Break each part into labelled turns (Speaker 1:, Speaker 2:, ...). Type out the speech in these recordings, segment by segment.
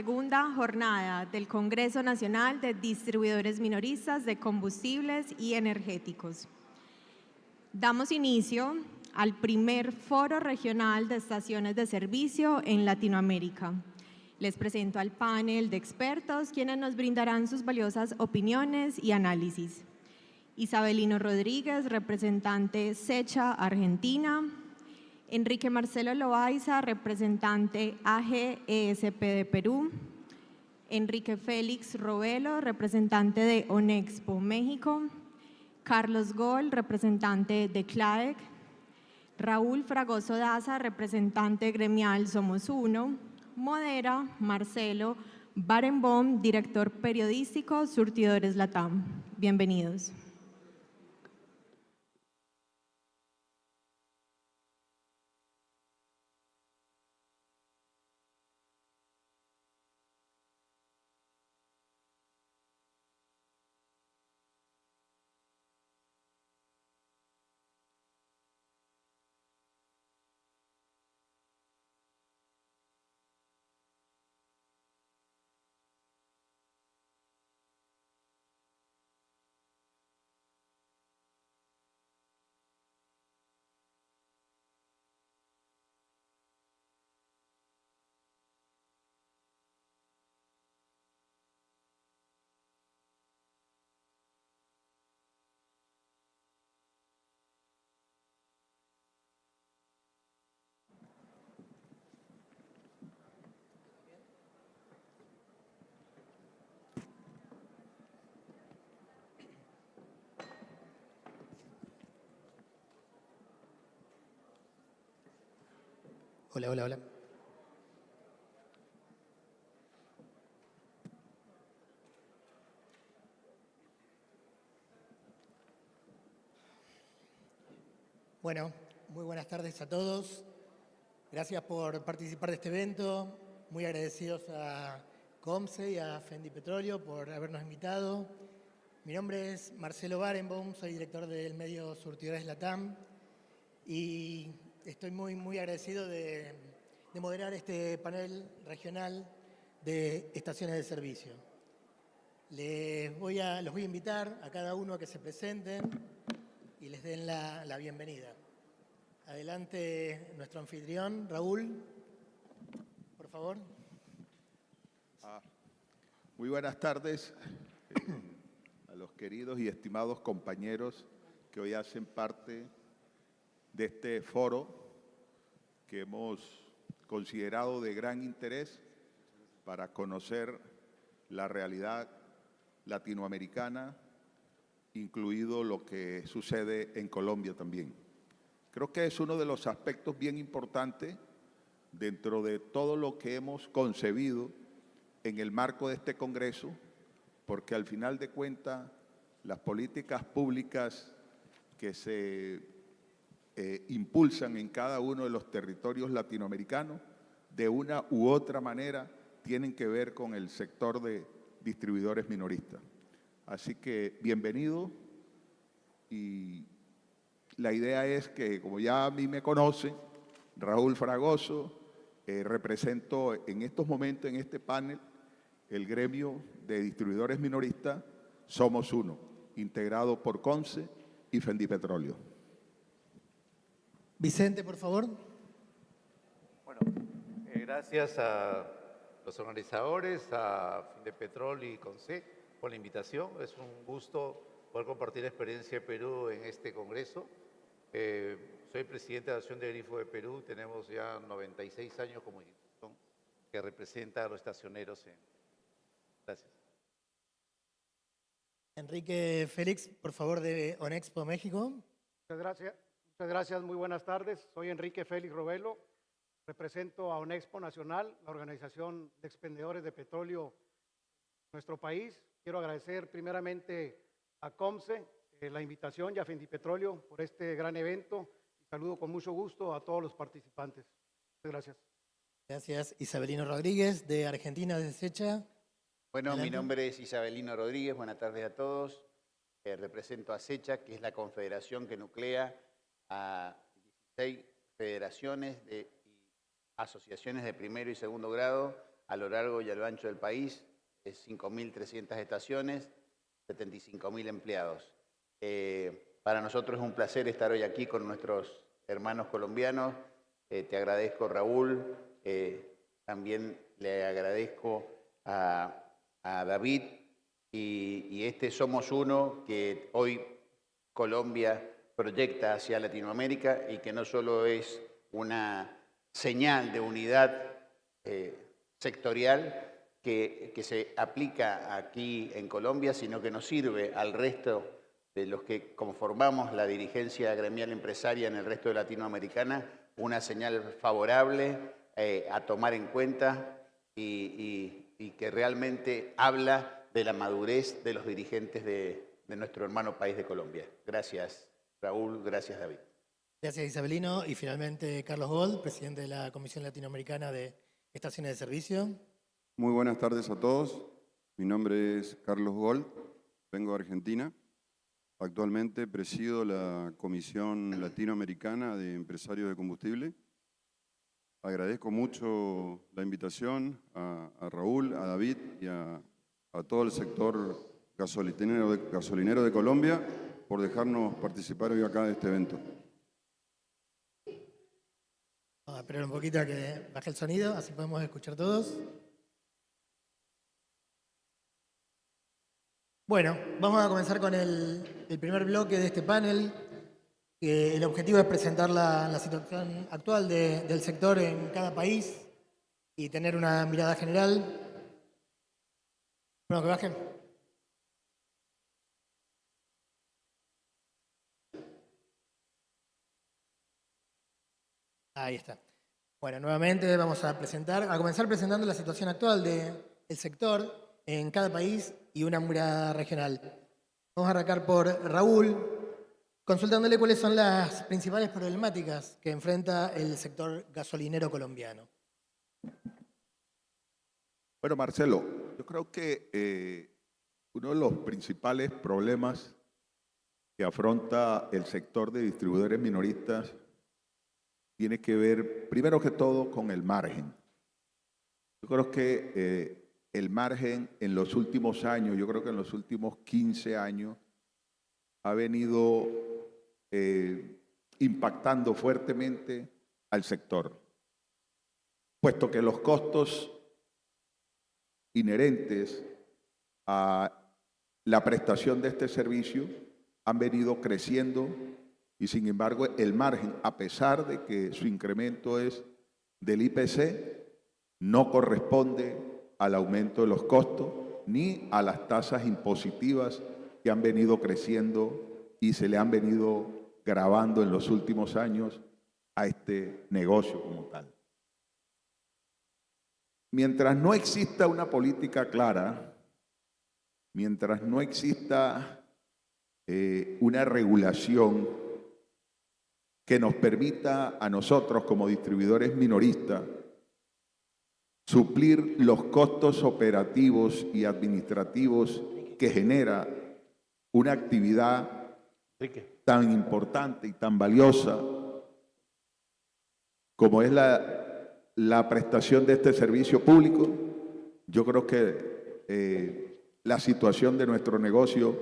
Speaker 1: Segunda jornada del Congreso Nacional de Distribuidores Minoristas de Combustibles y Energéticos. Damos inicio al primer Foro Regional de Estaciones de Servicio en Latinoamérica. Les presento al panel de expertos, quienes nos brindarán sus valiosas opiniones y análisis. Isabelino Rodríguez, representante SECHA Argentina. Enrique Marcelo Loaiza, representante AGESP de Perú. Enrique Félix Robelo, representante de ONEXPO México. Carlos Gol, representante de CLAEC. Raúl Fragoso Daza, representante gremial Somos Uno. Modera Marcelo Barenboim, director periodístico Surtidores Latam. Bienvenidos.
Speaker 2: Hola, hola, hola. Bueno, muy buenas tardes a todos. Gracias por participar de este evento. Muy agradecidos a COMCE y a Fendi Petróleo por habernos invitado. Mi nombre es Marcelo Barenboim, soy director del medio Surtidores Latam y estoy muy agradecido de moderar este panel regional de estaciones de servicio. Los voy a invitar a cada uno a que se presenten y les den la bienvenida. Adelante nuestro anfitrión, Raúl, por favor.
Speaker 3: Muy buenas tardes a los queridos y estimados compañeros que hoy hacen parte de este foro que hemos considerado de gran interés para conocer la realidad latinoamericana, incluido lo que sucede en Colombia también. Creo que es uno de los aspectos bien importantes dentro de todo lo que hemos concebido en el marco de este Congreso, porque al final de cuentas las políticas públicas que se impulsan en cada uno de los territorios latinoamericanos, de una u otra manera, tienen que ver con el sector de distribuidores minoristas. Así que bienvenido, y la idea es que, como ya a mí me conocen, Raúl Fragoso, represento en estos momentos en este panel el gremio de distribuidores minoristas Somos Uno, integrado por COMCE y Fendi Petróleo.
Speaker 2: Vicente, por favor.
Speaker 4: Bueno, gracias a los organizadores, a Fendi Petróleo y COMCE por la invitación. Es un gusto poder compartir la experiencia de Perú en este congreso. Soy presidente de la Asociación de Grifo de Perú. Tenemos ya 96 años como institución que representa a los estacioneros. Gracias.
Speaker 2: Enrique Félix, por favor, de ONEXPO México.
Speaker 5: Muchas gracias, muy buenas tardes. Soy Enrique Félix Robelo, represento a ONEXPO Nacional, la organización de expendedores de petróleo en nuestro país. Quiero agradecer primeramente a COMCE la invitación y a Fendi Petróleo por este gran evento. Y saludo con mucho gusto a todos los participantes. Muchas gracias.
Speaker 2: Gracias. Isabelino Rodríguez, de Argentina, de SECHA.
Speaker 6: Bueno,
Speaker 2: Adelante.
Speaker 6: mi nombre es Isabelino Rodríguez, buenas tardes a todos. Represento a SECHA, que es la confederación que nuclea a 16 federaciones y asociaciones de primero y segundo grado a lo largo y a lo ancho del país, 5.300 estaciones, 75.000 empleados. Para nosotros es un placer estar hoy aquí con nuestros hermanos colombianos. Te agradezco, Raúl. También le agradezco a David y este Somos Uno que hoy Colombia proyecta hacia Latinoamérica y que no solo es una señal de unidad sectorial que se aplica aquí en Colombia, sino que nos sirve al resto de los que conformamos la dirigencia gremial empresaria en el resto de Latinoamericana, una señal favorable a tomar en cuenta y que realmente habla de la madurez de los dirigentes de nuestro hermano país de Colombia. Gracias, Raúl. Gracias, David.
Speaker 2: Gracias, Isabelino. Y finalmente, Carlos Gold, presidente de la Comisión Latinoamericana de Estaciones de Servicio.
Speaker 7: Muy buenas tardes a todos. Mi nombre es Carlos Gold, vengo de Argentina. Actualmente presido la Comisión Latinoamericana de Empresarios de Combustible. Agradezco mucho la invitación a Raúl, a David y a todo el sector gasolinero de Colombia por dejarnos participar hoy acá de este evento.
Speaker 2: Vamos a esperar un poquito a que baje el sonido, así podemos escuchar todos. Bueno, vamos a comenzar con el primer bloque de este panel. El objetivo es presentar la situación actual del sector en cada país y tener una mirada general. Bueno, que bajen. Ahí está. Bueno, nuevamente vamos a comenzar presentando la situación actual del sector en cada país y una mirada regional. Vamos a arrancar por Raúl, consultándole cuáles son las principales problemáticas que enfrenta el sector gasolinero colombiano.
Speaker 3: Bueno, Marcelo, yo creo que uno de los principales problemas que afronta el sector de distribuidores minoristas tiene que ver, primero que todo, con el margen. Yo creo que el margen en los últimos años, yo creo que en los últimos 15 años, ha venido impactando fuertemente al sector, puesto que los costos inherentes a la prestación de este servicio han venido creciendo y, sin embargo, el margen, a pesar de que su incremento es del IPC, no corresponde al aumento de los costos ni a las tasas impositivas que han venido creciendo y se le han venido gravando en los últimos años a este negocio como tal. Mientras no exista una política clara, mientras no exista una regulación que nos permita a nosotros como distribuidores minoristas suplir los costos operativos y administrativos que genera una actividad tan importante y tan valiosa como es la prestación de este servicio público, yo creo que la situación de nuestro negocio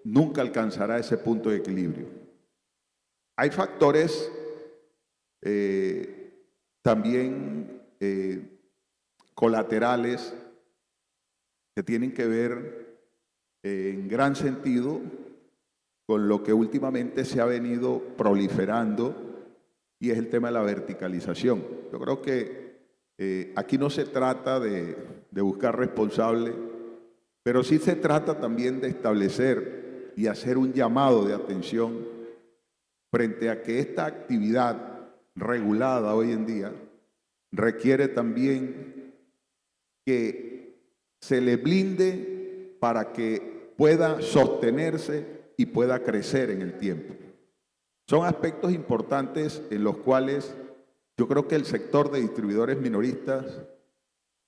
Speaker 3: nunca alcanzará ese punto de equilibrio. Hay factores también colaterales que tienen que ver en gran sentido con lo que últimamente se ha venido proliferando y es el tema de la verticalización. Yo creo que aquí no se trata de buscar responsables, pero sí se trata también de establecer y hacer un llamado de atención frente a que esta actividad regulada hoy en día requiere también que se le blinde para que pueda sostenerse y pueda crecer en el tiempo. Son aspectos importantes en los cuales yo creo que el sector de distribuidores minoristas,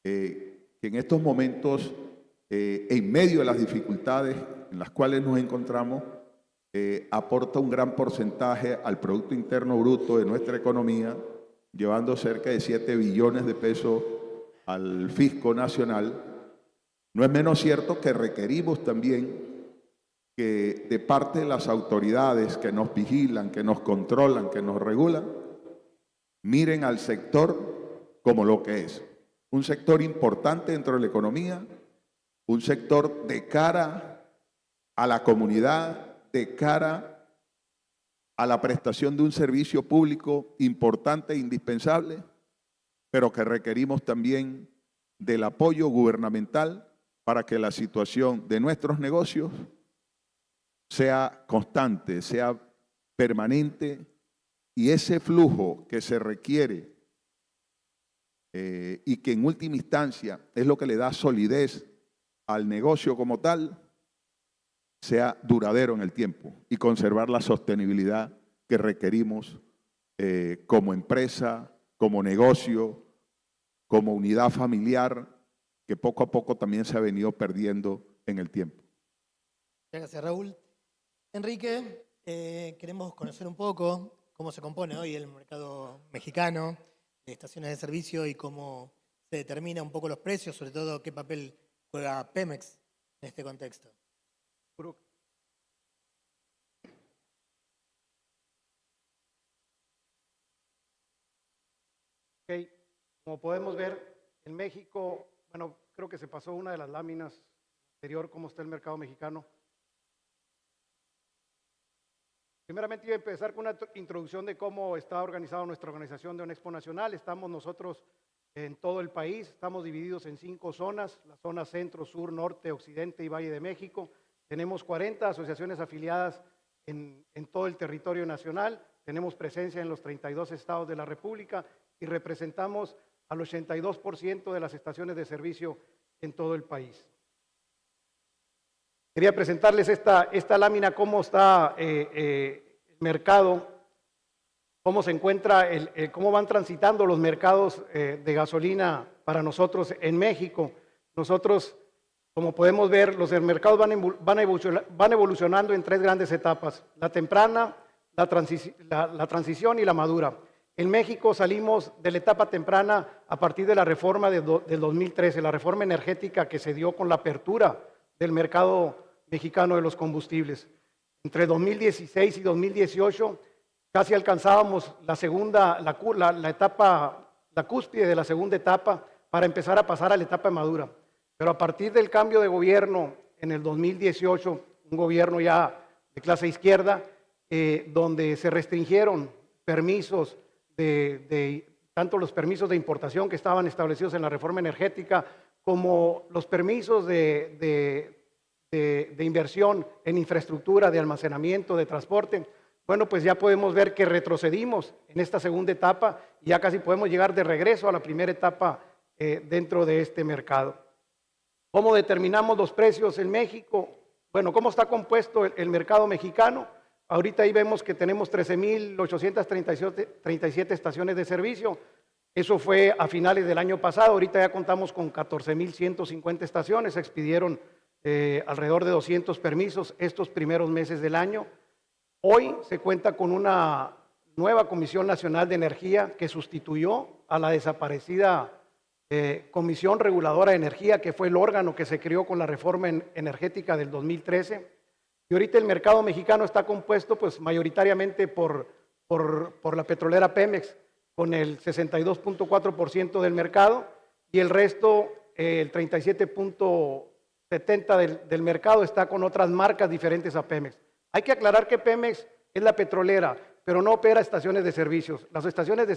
Speaker 3: que en estos momentos, en medio de las dificultades en las cuales nos encontramos, aporta un gran porcentaje al Producto Interno Bruto de nuestra economía, llevando cerca de 7 billones de pesos al fisco nacional, no es menos cierto que requerimos también que de parte de las autoridades que nos vigilan, que nos controlan, que nos regulan, miren al sector como lo que es. Un sector importante dentro de la economía, un sector de cara a la comunidad, de cara a la prestación de un servicio público importante e indispensable, pero que requerimos también del apoyo gubernamental para que la situación de nuestros negocios sea constante, sea permanente, y ese flujo que se requiere y que en última instancia es lo que le da solidez al negocio como tal, sea duradero en el tiempo y conservar la sostenibilidad que requerimos como empresa, como negocio, como unidad familiar, que poco a poco también se ha venido perdiendo en el tiempo.
Speaker 2: Gracias, Raúl. Enrique, queremos conocer un poco cómo se compone hoy el mercado mexicano de estaciones de servicio y cómo se determina un poco los precios, sobre todo qué papel juega Pemex en este contexto.
Speaker 5: Ok, como podemos ver, en México, bueno, creo que se pasó una de las láminas anterior, cómo está el mercado mexicano. Primeramente iba a empezar con una introducción de cómo está organizada nuestra organización de ONEXPO Nacional. Estamos nosotros en todo el país, estamos divididos en 5 zonas, la zona centro, sur, norte, occidente y Valle de México. Tenemos 40 asociaciones afiliadas en todo el territorio nacional, tenemos presencia en los 32 estados de la República y representamos al 82% de las estaciones de servicio en todo el país. Quería presentarles esta lámina, cómo está el mercado, cómo se encuentra, cómo van transitando los mercados de gasolina para nosotros en México. Nosotros, como podemos ver, los mercados van evolucionando en 3 grandes etapas: la temprana, la transición y la madura. En México salimos de la etapa temprana a partir de la reforma del 2013, la reforma energética que se dio con la apertura del mercado mexicano de los combustibles. Entre 2016 y 2018 casi alcanzábamos la cúspide de la segunda etapa para empezar a pasar a la etapa madura. Pero a partir del cambio de gobierno en el 2018, un gobierno ya de clase izquierda, donde se restringieron permisos tanto los permisos de importación que estaban establecidos en la reforma energética como los permisos de inversión en infraestructura, de almacenamiento, de transporte. Bueno, pues ya podemos ver que retrocedimos en esta segunda etapa y ya casi podemos llegar de regreso a la primera etapa dentro de este mercado. ¿Cómo determinamos los precios en México? Bueno, ¿cómo está compuesto el mercado mexicano? Ahorita ahí vemos que tenemos 13.837 estaciones de servicio. Eso fue a finales del año pasado. Ahorita ya contamos con 14.150 estaciones. Se expidieron alrededor de 200 permisos estos primeros meses del año. Hoy se cuenta con una nueva Comisión Nacional de Energía que sustituyó a la desaparecida Comisión Reguladora de Energía, que fue el órgano que se creó con la reforma energética del 2013. Y ahorita el mercado mexicano está compuesto pues mayoritariamente por la petrolera Pemex, con el 62.4% del mercado, y el resto, el 37.70% del mercado está con otras marcas diferentes a Pemex. Hay que aclarar que Pemex es la petrolera, pero no opera estaciones de servicios. Las estaciones de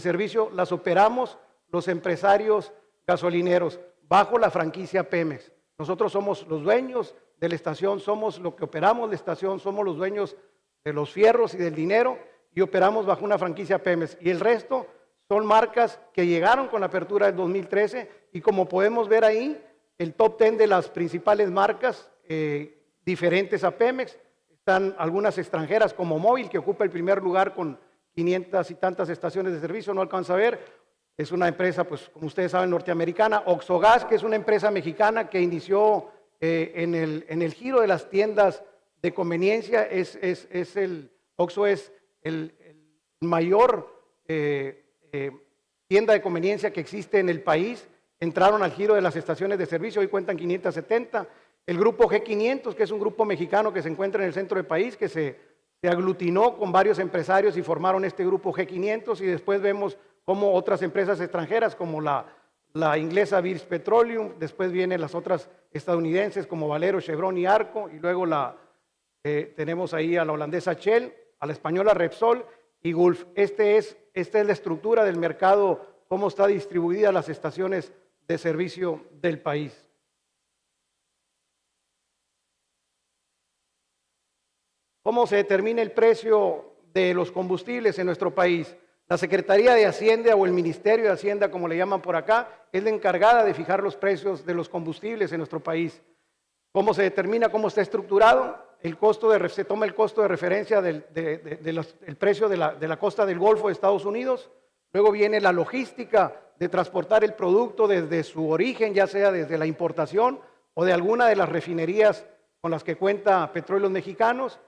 Speaker 5: servicio las operamos los empresarios gasolineros bajo la franquicia Pemex. Nosotros somos los dueños de la estación, somos lo que operamos la estación, somos los dueños de los fierros y del dinero y operamos bajo una franquicia Pemex. Y el resto son marcas que llegaron con la apertura del 2013 y como podemos ver ahí, el top 10 de las principales marcas diferentes a Pemex, están algunas extranjeras como Móvil, que ocupa el primer lugar con 500 y tantas estaciones de servicio, no alcanza a ver. Es una empresa, pues como ustedes saben, norteamericana. Oxogas, que es una empresa mexicana que inició en el giro de las tiendas de conveniencia. Oxo es el mayor tienda de conveniencia que existe en el país. Entraron al giro de las estaciones de servicio, hoy cuentan 570. El grupo G500, que es un grupo mexicano que se encuentra en el centro del país, que se aglutinó con varios empresarios y formaron este grupo G500, y después vemos cómo otras empresas extranjeras como la inglesa British Petroleum, después vienen las otras estadounidenses como Valero, Chevron y Arco, y luego tenemos ahí a la holandesa Shell, a la española Repsol y Gulf. Esta es la estructura del mercado, cómo está distribuida las estaciones de servicio del país. ¿Cómo se determina el precio de los combustibles en nuestro país? La Secretaría de Hacienda o el Ministerio de Hacienda, como le llaman por acá, es la encargada de fijar los precios de los combustibles en nuestro país. ¿Cómo se determina? ¿Cómo está estructurado? Se toma el costo de referencia del precio de la costa del Golfo de Estados Unidos. Luego viene la logística de transportar el producto desde su origen, ya sea desde la importación o de alguna de las refinerías con las que cuenta Petróleos Mexicanos.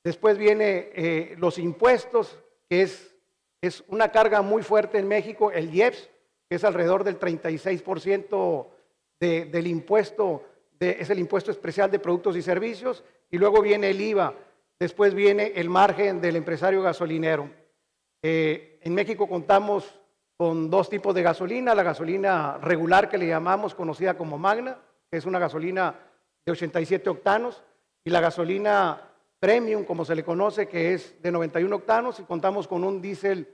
Speaker 5: Después viene los impuestos, que es una carga muy fuerte en México, el IEPS, que es alrededor del 36% del impuesto, es el impuesto especial de productos y servicios, y luego viene el IVA, después viene el margen del empresario gasolinero. En México contamos con dos tipos de gasolina: la gasolina regular, que le llamamos, conocida como Magna, que es una gasolina de 87 octanos, y la gasolina Premium, como se le conoce, que es de 91 octanos, y contamos con un diésel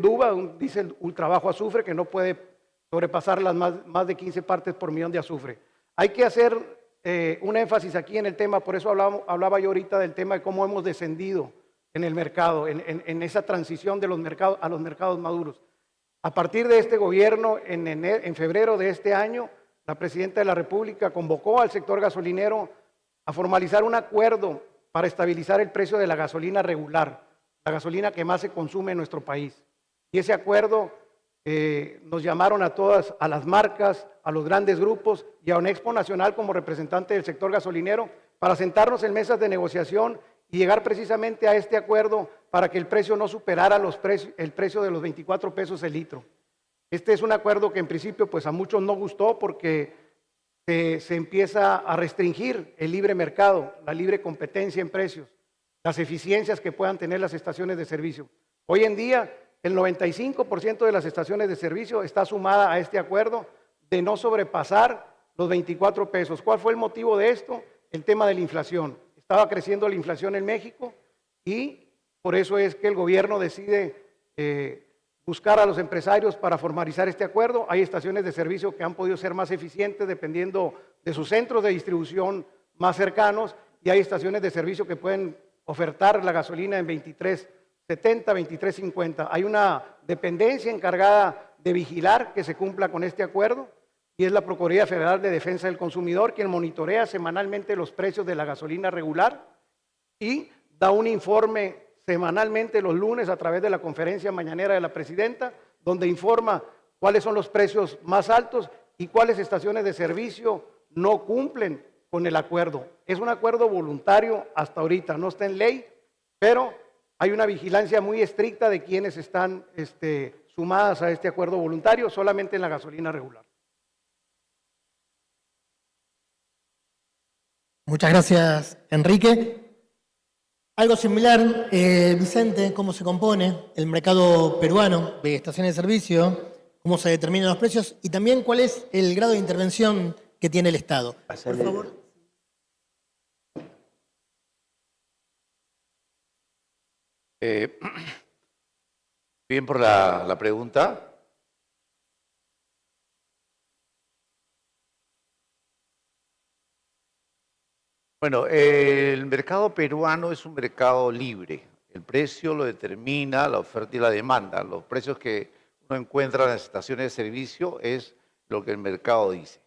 Speaker 5: Duba, un diésel ultra bajo azufre que no puede sobrepasar las más de 15 partes por millón de azufre. Hay que hacer un énfasis aquí en el tema, por eso hablaba yo ahorita del tema de cómo hemos descendido en el mercado, en esa transición de los mercados a los mercados maduros. A partir de este gobierno, en febrero de este año, la Presidenta de la República convocó al sector gasolinero a formalizar un acuerdo para estabilizar el precio de la gasolina regular, la gasolina que más se consume en nuestro país. Y ese acuerdo nos llamaron a todas, a las marcas, a los grandes grupos y a Onexpo Nacional como representante del sector gasolinero, para sentarnos en mesas de negociación y llegar precisamente a este acuerdo para que el precio no superara el precio de los 24 pesos el litro. Este es un acuerdo que en principio pues a muchos no gustó, porque se empieza a restringir el libre mercado, la libre competencia en precios, las eficiencias que puedan tener las estaciones de servicio. Hoy en día, el 95% de las estaciones de servicio está sumada a este acuerdo de no sobrepasar los 24 pesos. ¿Cuál fue el motivo de esto? El tema de la inflación. Estaba creciendo la inflación en México y por eso es que el gobierno decide buscar a los empresarios para formalizar este acuerdo. Hay estaciones de servicio que han podido ser más eficientes dependiendo de sus centros de distribución más cercanos, y hay estaciones de servicio que pueden ofertar la gasolina en 23.70, 23.50. Hay una dependencia encargada de vigilar que se cumpla con este acuerdo, y es la Procuraduría Federal de Defensa del Consumidor quien monitorea semanalmente los precios de la gasolina regular y da un informe semanalmente los lunes a través de la conferencia mañanera de la Presidenta, donde informa cuáles son los precios más altos y cuáles estaciones de servicio no cumplen con el acuerdo. Es un acuerdo voluntario hasta ahorita, no está en ley, pero hay una vigilancia muy estricta de quienes están sumadas a este acuerdo voluntario, solamente en la gasolina regular.
Speaker 2: Muchas gracias, Enrique. Algo similar, Vicente, ¿cómo se compone el mercado peruano de estaciones de servicio? ¿Cómo se determinan los precios? Y también, ¿cuál es el grado de intervención que tiene el Estado? Por favor.
Speaker 4: Bien por la pregunta. Bueno, el mercado peruano es un mercado libre. El precio lo determina la oferta y la demanda. Los precios que uno encuentra en las estaciones de servicio es lo que el mercado dice.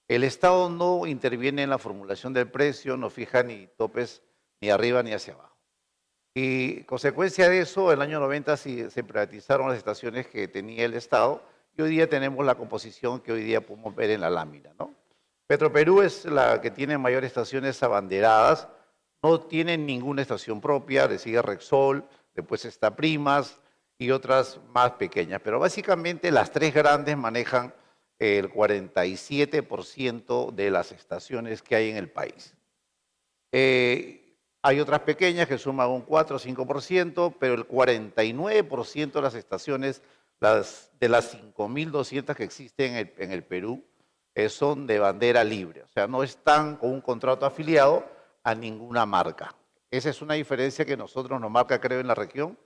Speaker 4: El Estado no interviene en la formulación del precio, no fija ni topes ni arriba ni hacia abajo. Y consecuencia de eso, en el año 90 se privatizaron las estaciones que tenía el Estado, y hoy día tenemos la composición que hoy día podemos ver en la lámina, ¿no? Petroperú es la que tiene mayores estaciones abanderadas, no tiene ninguna estación propia, le sigue Repsol, después está Primas, y otras más pequeñas. Pero básicamente las tres grandes manejan el 47% de las estaciones que hay en el país. Hay otras pequeñas que suman un 4 o 5%, pero el 49% de las estaciones, de las 5.200 que existen en el Perú, son de bandera libre. O sea, no están con un contrato afiliado a ninguna marca. Esa es una diferencia que nosotros nos marca, creo, en la región,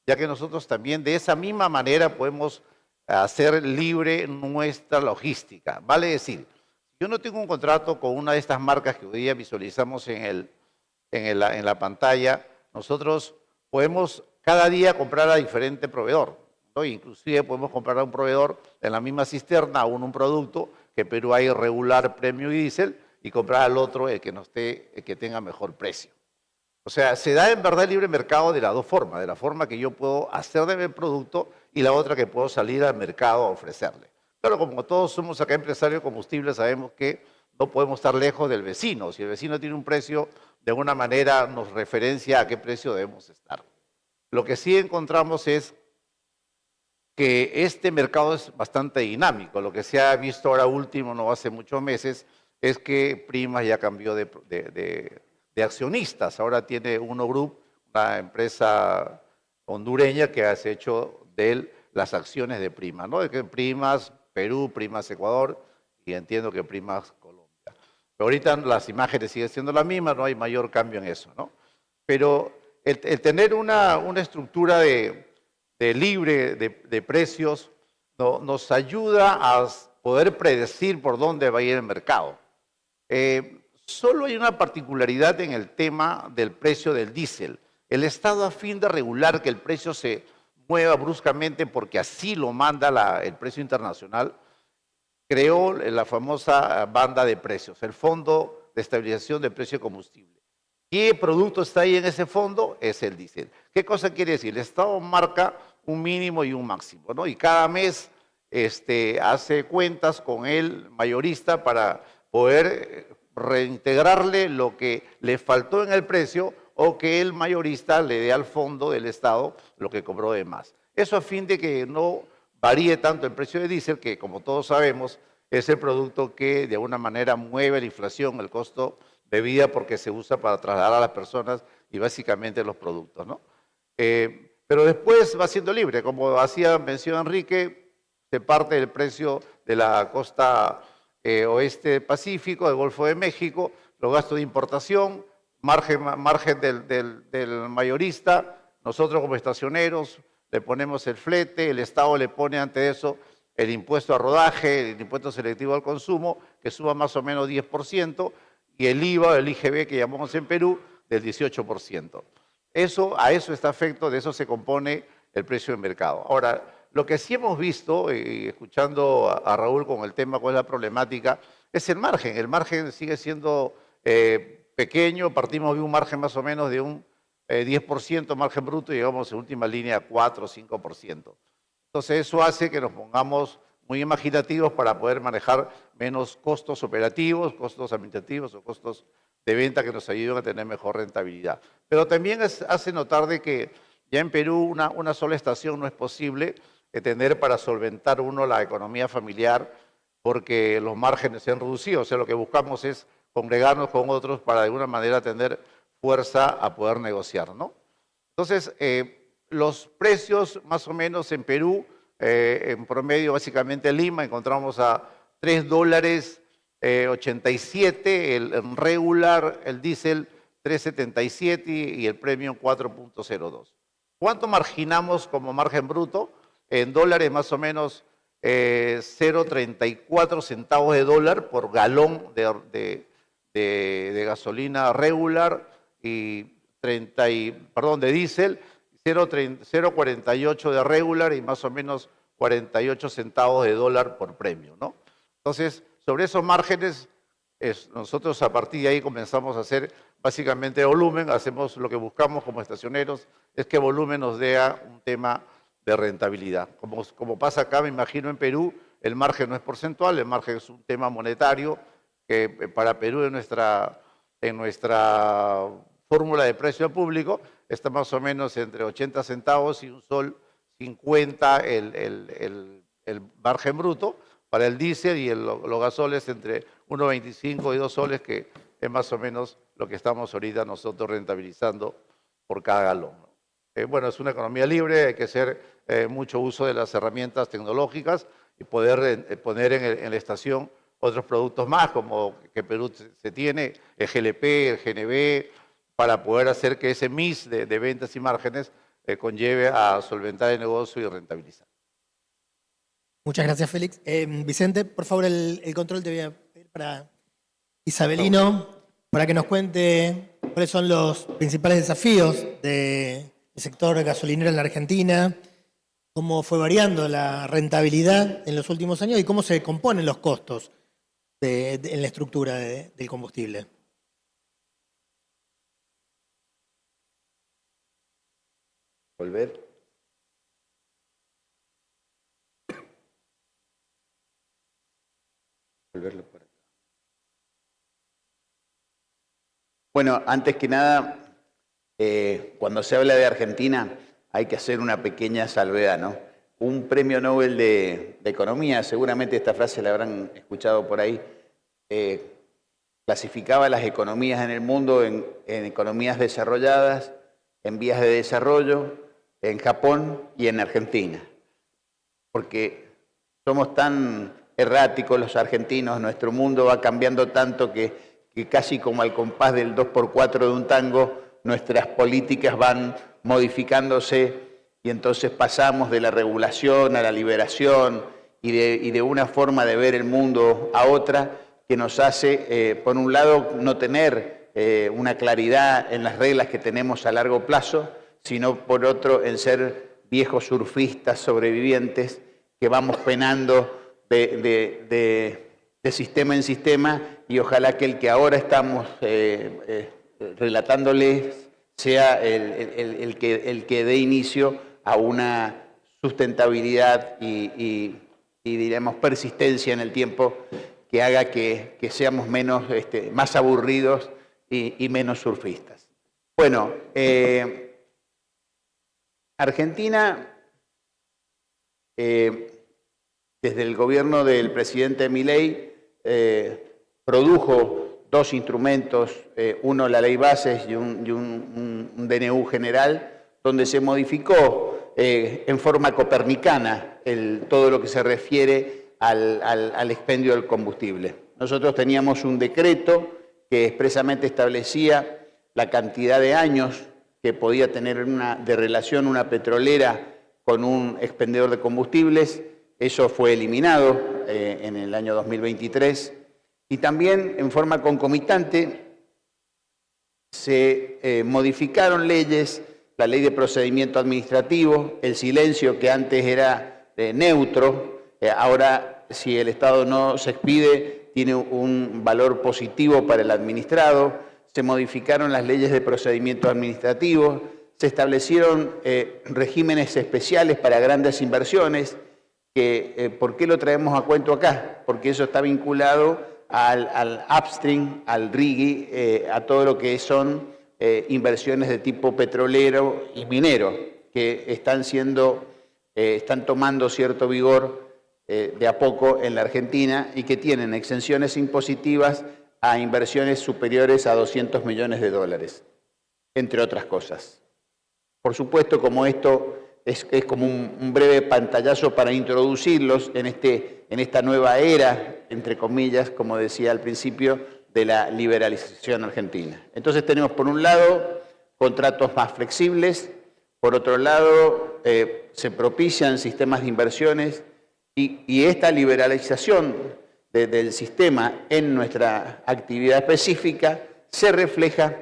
Speaker 4: ya que nosotros también de esa misma manera podemos hacer libre nuestra logística. Vale decir, yo no tengo un contrato con una de estas marcas que hoy día visualizamos en la pantalla, nosotros podemos cada día comprar a diferente proveedor, ¿no? Inclusive podemos comprar a un proveedor en la misma cisterna un producto que Perú hay regular, premium y diésel, y comprar al otro el que tenga mejor precio. O sea, se da en verdad el libre mercado de las dos formas, de la forma que yo puedo hacer de mi producto y la otra que puedo salir al mercado a ofrecerle. Claro, como todos somos acá empresarios de combustible, sabemos que no podemos estar lejos del vecino. Si el vecino tiene un precio, de alguna manera nos referencia a qué precio debemos estar. Lo que sí encontramos es que este mercado es bastante dinámico. Lo que se ha visto ahora último, no hace muchos meses, es que Primas ya cambió de accionistas. Ahora tiene Uno Group, una empresa hondureña que ha hecho de él las acciones de Primas, ¿no? De que Primas Perú, Primas Ecuador y entiendo que Primas Colombia. Pero ahorita las imágenes siguen siendo las mismas, no hay mayor cambio en eso, ¿no? Pero el tener una estructura de libre de precios nos ayuda a poder predecir por dónde va a ir el mercado. Solo hay una particularidad en el tema del precio del diésel. El Estado, a fin de regular que el precio se mueva bruscamente porque así lo manda el precio internacional, creó la famosa banda de precios, el Fondo de Estabilización del Precio de Combustible. ¿Qué producto está ahí en ese fondo? Es el diésel. ¿Qué cosa quiere decir? El Estado marca un mínimo y un máximo, ¿no? Y cada mes hace cuentas con el mayorista para poder reintegrarle lo que le faltó en el precio o que el mayorista le dé al fondo del Estado lo que cobró de más. Eso a fin de que no varíe tanto el precio de diésel, que como todos sabemos es el producto que de alguna manera mueve la inflación, el costo de vida, porque se usa para trasladar a las personas y básicamente los productos, ¿no? Pero después va siendo libre, como hacía mención Enrique, se parte del precio de la costa oeste Pacífico, del Golfo de México, los gastos de importación, margen del mayorista, nosotros como estacioneros le ponemos el flete, el Estado le pone ante eso el impuesto a rodaje, el impuesto selectivo al consumo, que suba más o menos 10%, y el IVA, el IGB que llamamos en Perú, del 18%. A eso está afecto, de eso se compone el precio de mercado. Ahora, lo que sí hemos visto, escuchando a Raúl con el tema, cuál es la problemática, es el margen. El margen sigue siendo pequeño, partimos de un margen más o menos de un 10% margen bruto y llegamos en última línea a 4 o 5%. Entonces eso hace que nos pongamos muy imaginativos para poder manejar menos costos operativos, costos administrativos o costos de venta que nos ayuden a tener mejor rentabilidad. Pero también hace notar de que ya en Perú una sola estación no es posible tener para solventar la economía familiar porque los márgenes se han reducido. O sea, lo que buscamos es congregarnos con otros para de alguna manera tener fuerza a poder negociar, ¿no? Entonces, los precios más o menos en Perú, en promedio básicamente en Lima, encontramos a $3.87, el regular, el diésel 3.77 y el premium 4.02. ¿Cuánto marginamos como margen bruto? En dólares más o menos 0.34 centavos de dólar por galón de gasolina regular y de diésel, 0.48 de regular y más o menos 48 centavos de dólar por premio, ¿no? Entonces, sobre esos márgenes, nosotros a partir de ahí comenzamos a hacer básicamente volumen, hacemos lo que buscamos como estacioneros, es que volumen nos dé un tema de rentabilidad. Como pasa acá, me imagino en Perú, el margen no es porcentual, el margen es un tema monetario, que para Perú en nuestra fórmula de precio público está más o menos entre 80 centavos y un sol 50 el margen bruto para el diésel y los gasoles entre 1,25 y 2 soles, que es más o menos lo que estamos ahorita nosotros rentabilizando por cada galón. Bueno, es una economía libre, hay que hacer mucho uso de las herramientas tecnológicas y poder poner en la estación otros productos más, como que Perú se tiene, el GLP, el GNB, para poder hacer que ese mix de ventas y márgenes conlleve a solventar el negocio y rentabilizar.
Speaker 2: Muchas gracias, Félix. Vicente, por favor, el control te voy a pedir para Isabelino, para que nos cuente cuáles son los principales desafíos del sector gasolinero en la Argentina, cómo fue variando la rentabilidad en los últimos años y cómo se componen los costos en la estructura del combustible.
Speaker 6: Volver. Volverlo por acá. Bueno, antes que nada, cuando se habla de Argentina hay que hacer una pequeña salvedad, ¿no? Un premio Nobel de Economía, seguramente esta frase la habrán escuchado por ahí, clasificaba las economías en el mundo en economías desarrolladas, en vías de desarrollo, en Japón y en Argentina. Porque somos tan erráticos los argentinos, nuestro mundo va cambiando tanto que casi como al compás del 2x4 de un tango, nuestras políticas van modificándose y entonces pasamos de la regulación a la liberación y de una forma de ver el mundo a otra que nos hace, por un lado, no tener una claridad en las reglas que tenemos a largo plazo, sino por otro, en ser viejos surfistas sobrevivientes que vamos penando de sistema en sistema, y ojalá que el que ahora estamos relatándoles sea el que dé inicio a una sustentabilidad y diremos persistencia en el tiempo que haga que seamos menos, más aburridos y menos surfistas. Bueno, Argentina, desde el gobierno del presidente Milei, produjo dos instrumentos, uno la ley bases y un DNU general, donde se modificó en forma copernicana todo lo que se refiere al expendio del combustible. Nosotros teníamos un decreto que expresamente establecía la cantidad de años que podía tener de relación una petrolera con un expendedor de combustibles. Eso fue eliminado en el año 2023. Y también, en forma concomitante, se modificaron leyes, la ley de procedimiento administrativo, el silencio que antes era neutro, ahora si el Estado no se expide, tiene un valor positivo para el administrado. Se modificaron las leyes de procedimiento administrativo, se establecieron regímenes especiales para grandes inversiones, que ¿por qué lo traemos a cuento acá? Porque eso está vinculado al upstream, al RIGI, a todo lo que son inversiones de tipo petrolero y minero, que están tomando cierto vigor de a poco en la Argentina y que tienen exenciones impositivas a inversiones superiores a 200 millones de dólares, entre otras cosas. Por supuesto, como esto es como un breve pantallazo para introducirlos en esta nueva era, entre comillas, como decía al principio, de la liberalización argentina. Entonces tenemos, por un lado, contratos más flexibles, por otro lado, se propician sistemas de inversiones y esta liberalización del sistema en nuestra actividad específica se refleja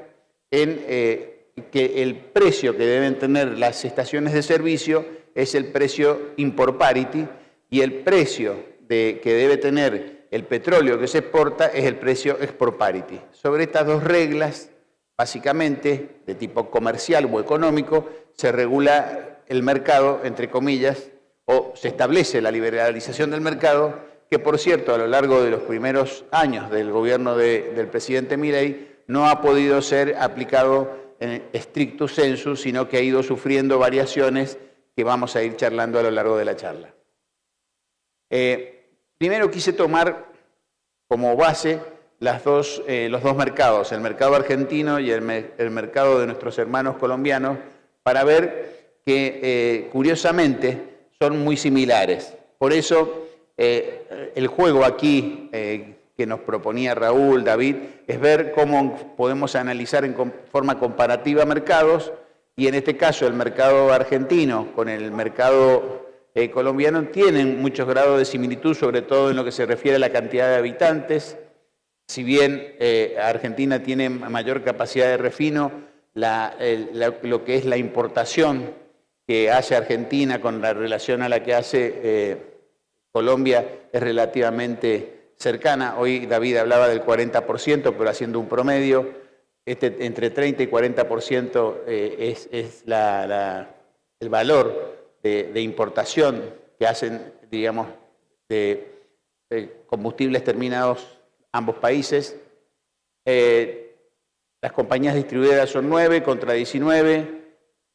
Speaker 6: en que el precio que deben tener las estaciones de servicio es el precio import parity y el precio que debe tener el petróleo que se exporta es el precio export parity. Sobre estas dos reglas, básicamente de tipo comercial o económico, se regula el mercado, entre comillas, o se establece la liberalización del mercado, que por cierto a lo largo de los primeros años del gobierno del presidente Milei no ha podido ser aplicado en stricto sensu, sino que ha ido sufriendo variaciones que vamos a ir charlando a lo largo de la charla. Primero quise tomar como base los dos mercados, el mercado argentino y el mercado de nuestros hermanos colombianos, para ver que curiosamente son muy similares. Por eso el juego aquí que nos proponía Raúl, David, es ver cómo podemos analizar en forma comparativa mercados, y en este caso el mercado argentino con el mercado colombiano tienen muchos grados de similitud, sobre todo en lo que se refiere a la cantidad de habitantes. Si bien Argentina tiene mayor capacidad de refino, lo que es la importación que hace Argentina con la relación a la que hace Colombia es relativamente cercana. Hoy David hablaba del 40%, pero haciendo un promedio, entre 30 y 40% es el valor de importación que hacen, digamos, de combustibles terminados ambos países. Las compañías distribuidoras son 9 contra 19.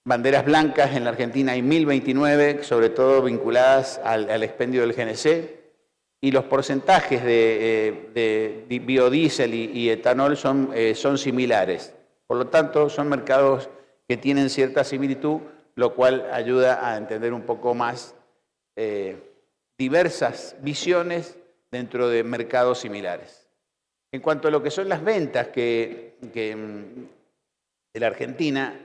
Speaker 6: Banderas blancas en la Argentina hay 1029, sobre todo vinculadas al expendio del GNC. Y los porcentajes de biodiesel y etanol son similares. Por lo tanto, son mercados que tienen cierta similitud, lo cual ayuda a entender un poco más diversas visiones dentro de mercados similares. En cuanto a lo que son las ventas de la Argentina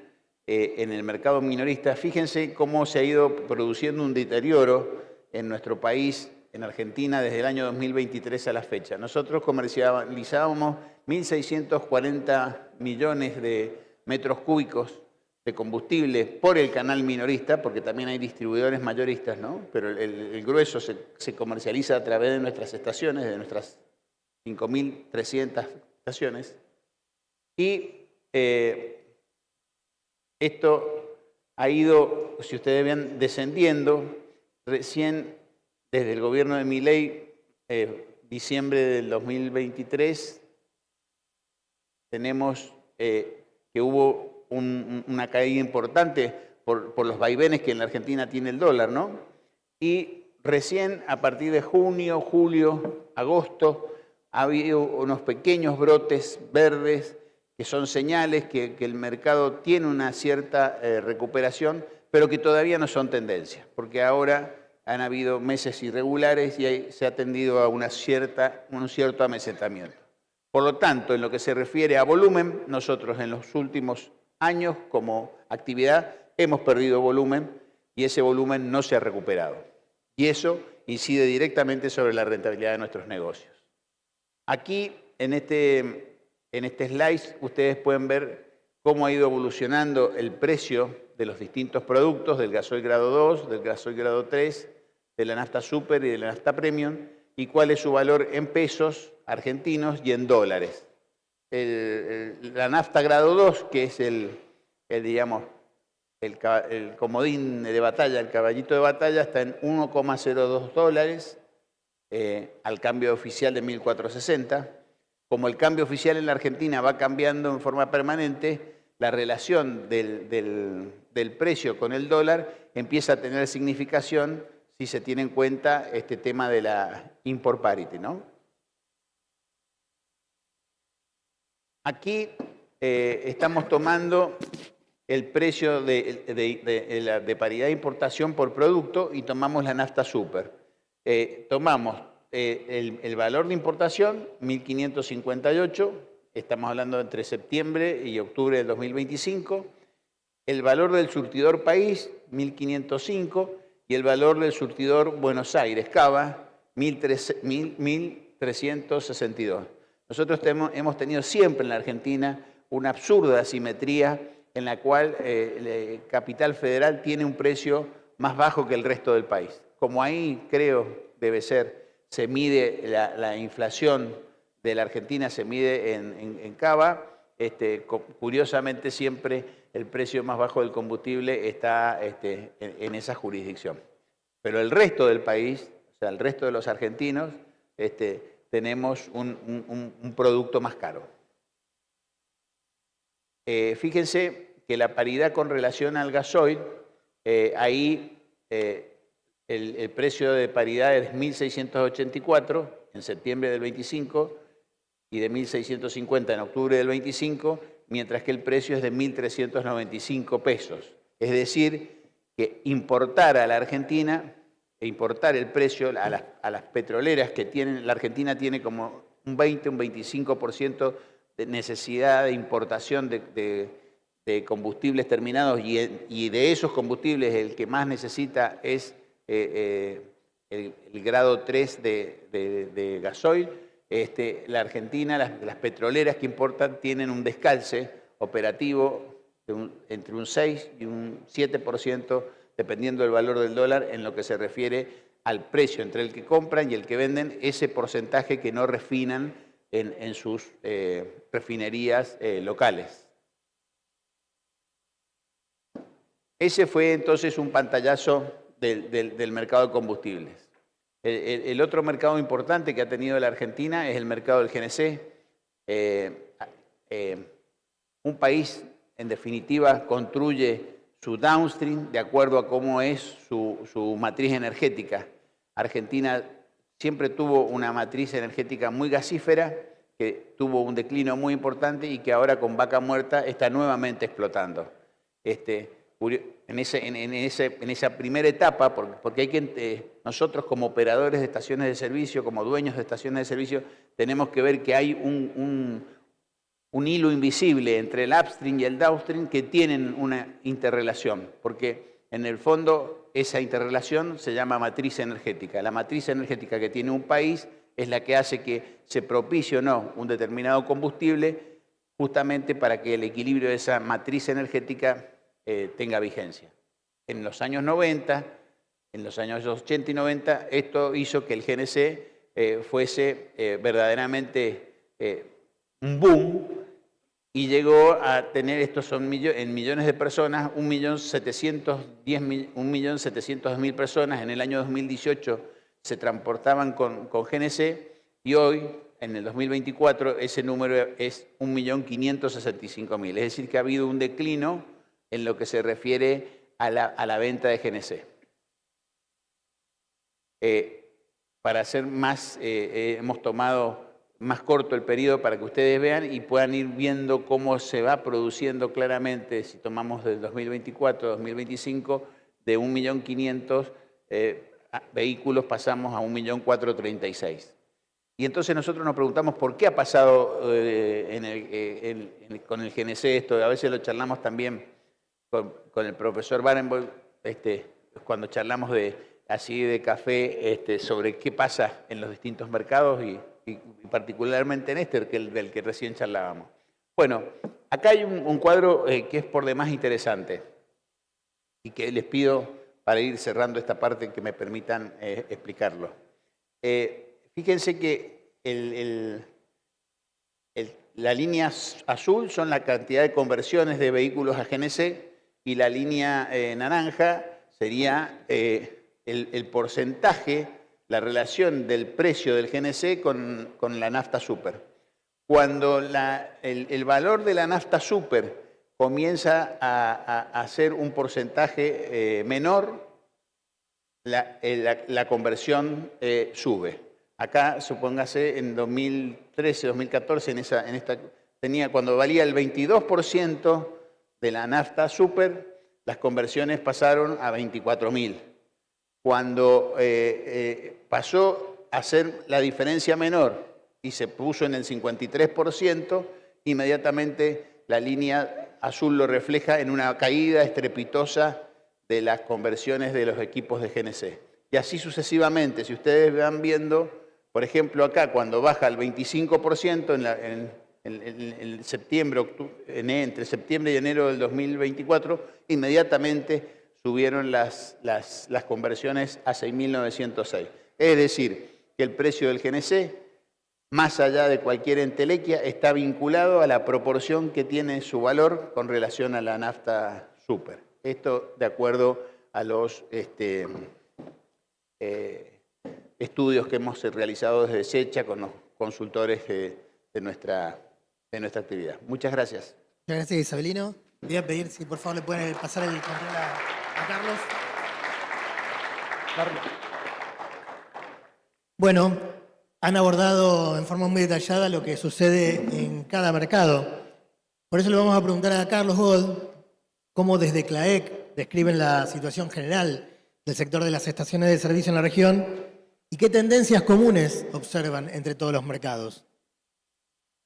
Speaker 6: en el mercado minorista, fíjense cómo se ha ido produciendo un deterioro en nuestro país, en Argentina, desde el año 2023 a la fecha. Nosotros comercializábamos 1.640 millones de metros cúbicos de combustible por el canal minorista, porque también hay distribuidores mayoristas, ¿no? Pero el grueso se comercializa a través de nuestras estaciones, de nuestras 5.300 estaciones. Y esto ha ido, si ustedes ven, descendiendo. Recién, desde el gobierno de Milei, diciembre del 2023, tenemos que hubo una caída importante por los vaivenes que en la Argentina tiene el dólar, ¿no? Y recién a partir de junio, julio, agosto, ha habido unos pequeños brotes verdes que son señales que el mercado tiene una cierta recuperación, pero que todavía no son tendencia, porque ahora han habido meses irregulares y se ha tendido a un cierto amesentamiento. Por lo tanto, en lo que se refiere a volumen, nosotros en los últimos años como actividad hemos perdido volumen y ese volumen no se ha recuperado. Y eso incide directamente sobre la rentabilidad de nuestros negocios. Aquí, en este slide, ustedes pueden ver cómo ha ido evolucionando el precio de los distintos productos, del gasoil grado 2, del gasoil grado 3, de la nafta super y de la nafta premium, y cuál es su valor en pesos argentinos y en dólares. La nafta grado 2, que es el comodín de batalla, el caballito de batalla, está en 1,02 dólares al cambio oficial de 1.460. Como el cambio oficial en la Argentina va cambiando en forma permanente, la relación del precio con el dólar empieza a tener significación si se tiene en cuenta este tema de la import parity, ¿no? Aquí estamos tomando el precio de paridad de importación por producto y tomamos la nafta super. Tomamos el valor de importación, 1.558, estamos hablando entre septiembre y octubre del 2025, el valor del surtidor país, 1.505, y el valor del surtidor Buenos Aires, Cava, 1.362. Nosotros hemos tenido siempre en la Argentina una absurda asimetría en la cual Capital Federal tiene un precio más bajo que el resto del país. Como ahí creo debe ser, se mide la inflación de la Argentina, se mide en Cava, curiosamente siempre el precio más bajo del combustible está en esa jurisdicción. Pero el resto del país, o sea, el resto de los argentinos, tenemos un producto más caro. Fíjense que la paridad con relación al gasoil ahí el precio de paridad es 1.684 en septiembre del 25 y de 1.650 en octubre del 25, mientras que el precio es de 1.395 pesos. Es decir, que importar a la Argentina, importar el precio a las petroleras que tienen, la Argentina tiene como un 20, un 25% de necesidad de importación de combustibles terminados y de esos combustibles el que más necesita es el grado 3 de gasoil. La Argentina, las petroleras que importan tienen un descalce operativo entre un 6 y un 7%, dependiendo del valor del dólar, en lo que se refiere al precio entre el que compran y el que venden, ese porcentaje que no refinan en sus refinerías locales. Ese fue entonces un pantallazo del mercado de combustibles. El otro mercado importante que ha tenido la Argentina es el mercado del GNC. Un país, en definitiva, construye su downstream de acuerdo a cómo es su matriz energética. Argentina siempre tuvo una matriz energética muy gasífera, que tuvo un declino muy importante y que ahora con Vaca Muerta está nuevamente explotando. En esa primera etapa, porque hay que, nosotros como operadores de estaciones de servicio, como dueños de estaciones de servicio, tenemos que ver que hay un hilo invisible entre el upstream y el downstream que tienen una interrelación, porque en el fondo esa interrelación se llama matriz energética. La matriz energética que tiene un país es la que hace que se propicie o no un determinado combustible, justamente para que el equilibrio de esa matriz energética tenga vigencia. En los años 90, en los años 80 y 90, esto hizo que el GNC fuese verdaderamente un boom y llegó a tener, estos son en millones de personas, 1.700.000 personas. En el año 2018 se transportaban con GNC y hoy, en el 2024, ese número es 1.565.000. Es decir, que ha habido un declino en lo que se refiere a la venta de GNC. Para hacer más, hemos tomado más corto el periodo para que ustedes vean y puedan ir viendo cómo se va produciendo claramente, si tomamos del 2024 a 2025, de 1.500.000 vehículos pasamos a 1.436.000. Y entonces nosotros nos preguntamos por qué ha pasado con el GNC esto. A veces lo charlamos también con el profesor Barenboim, cuando charlamos de café, sobre qué pasa en los distintos mercados y particularmente en del que recién charlábamos. Bueno, acá hay un cuadro que es por demás interesante y que les pido para ir cerrando esta parte que me permitan explicarlo. Fíjense que la línea azul son la cantidad de conversiones de vehículos a GNC y la línea naranja sería el porcentaje, la relación del precio del GNC con la nafta super. Cuando el valor de la nafta super comienza a ser un porcentaje menor, la conversión sube. Acá, supóngase, en 2013, 2014, cuando valía el 22% de la nafta super, las conversiones pasaron a 24.000. Cuando pasó a ser la diferencia menor y se puso en el 53%, inmediatamente la línea azul lo refleja en una caída estrepitosa de las conversiones de los equipos de GNC. Y así sucesivamente, si ustedes van viendo, por ejemplo, acá cuando baja al 25% en septiembre, entre septiembre y enero del 2024, inmediatamente subieron las conversiones a 6.906. Es decir, que el precio del GNC, más allá de cualquier entelequia, está vinculado a la proporción que tiene su valor con relación a la nafta super. Esto de acuerdo a los estudios que hemos realizado desde SECHA con los consultores de nuestra actividad. Muchas gracias.
Speaker 2: Muchas gracias, Isabelino. Voy a pedir si por favor le pueden pasar el control a A Carlos. Bueno, han abordado en forma muy detallada lo que sucede en cada mercado. Por eso le vamos a preguntar a Carlos Gold cómo desde CLAEC describen la situación general del sector de las estaciones de servicio en la región y qué tendencias comunes observan entre todos los mercados.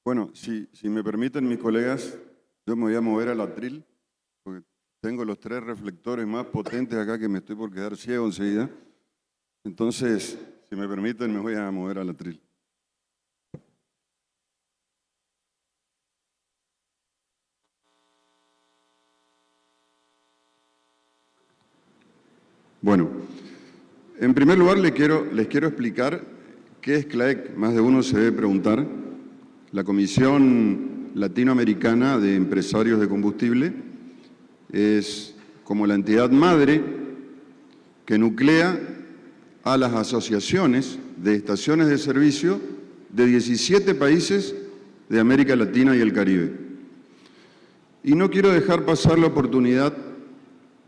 Speaker 7: Bueno, si me permiten mis colegas, yo me voy a mover al atril, porque tengo los 3 reflectores más potentes acá que me estoy por quedar ciego enseguida. Entonces, si me permiten, me voy a mover al atril. Bueno, en primer lugar les quiero explicar qué es CLAEC. Más de uno se debe preguntar. La Comisión Latinoamericana de Empresarios de Combustible es como la entidad madre que nuclea a las asociaciones de estaciones de servicio de 17 países de América Latina y el Caribe. Y no quiero dejar pasar la oportunidad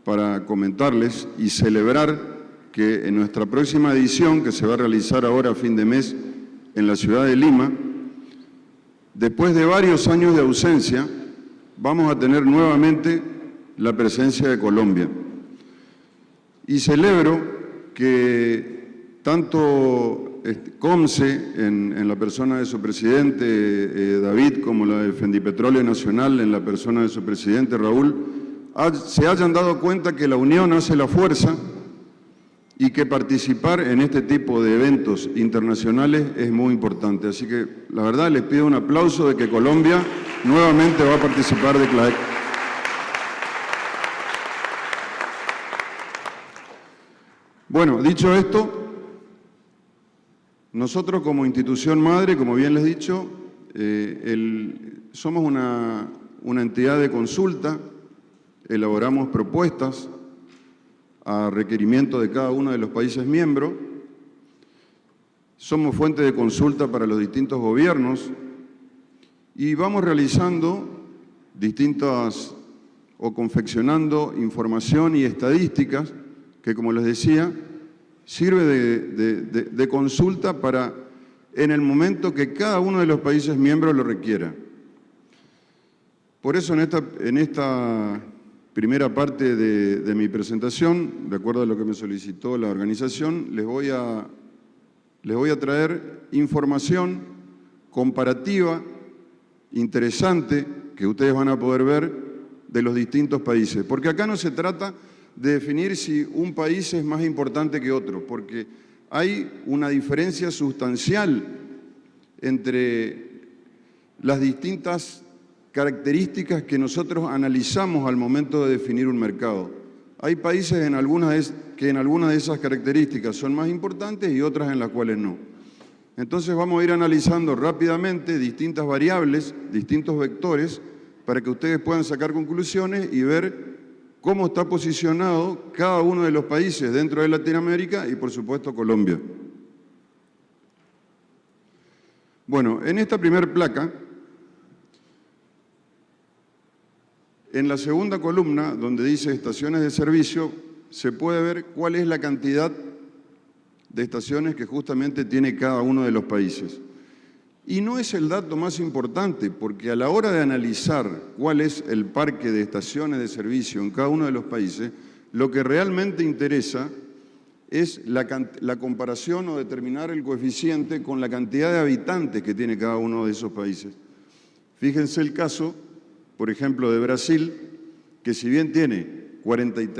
Speaker 7: para comentarles y celebrar que en nuestra próxima edición, que se va a realizar ahora a fin de mes en la ciudad de Lima, después de varios años de ausencia, vamos a tener nuevamente la presencia de Colombia. Y celebro que tanto COMCE, en la persona de su presidente David, como la de Fendipetróleo Nacional, en la persona de su presidente Raúl, se hayan dado cuenta que la unión hace la fuerza y que participar en este tipo de eventos internacionales es muy importante. Así que, la verdad, les pido un aplauso de que Colombia nuevamente va a participar de CLAEC. Bueno, dicho esto, nosotros como institución madre, como bien les he dicho, somos una entidad de consulta, elaboramos propuestas a requerimiento de cada uno de los países miembros, somos fuente de consulta para los distintos gobiernos y vamos realizando distintas o confeccionando información y estadísticas que, como les decía, sirve de consulta para en el momento que cada uno de los países miembros lo requiera. Por eso en esta primera parte de mi presentación, de acuerdo a lo que me solicitó la organización, les voy a traer información comparativa, interesante, que ustedes van a poder ver de los distintos países. Porque acá no se trata de definir si un país es más importante que otro, porque hay una diferencia sustancial entre las distintas características que nosotros analizamos al momento de definir un mercado. Hay países que en algunas de esas características son más importantes y otras en las cuales no. Entonces vamos a ir analizando rápidamente distintas variables, distintos vectores, para que ustedes puedan sacar conclusiones y ver cómo está posicionado cada uno de los países dentro de Latinoamérica y, por supuesto, Colombia. Bueno, en esta primera placa, en la segunda columna, donde dice estaciones de servicio, se puede ver cuál es la cantidad de estaciones que justamente tiene cada uno de los países. Y no es el dato más importante, porque a la hora de analizar cuál es el parque de estaciones de servicio en cada uno de los países, lo que realmente interesa es la comparación o determinar el coeficiente con la cantidad de habitantes que tiene cada uno de esos países. Fíjense el caso, por ejemplo, de Brasil, que si bien tiene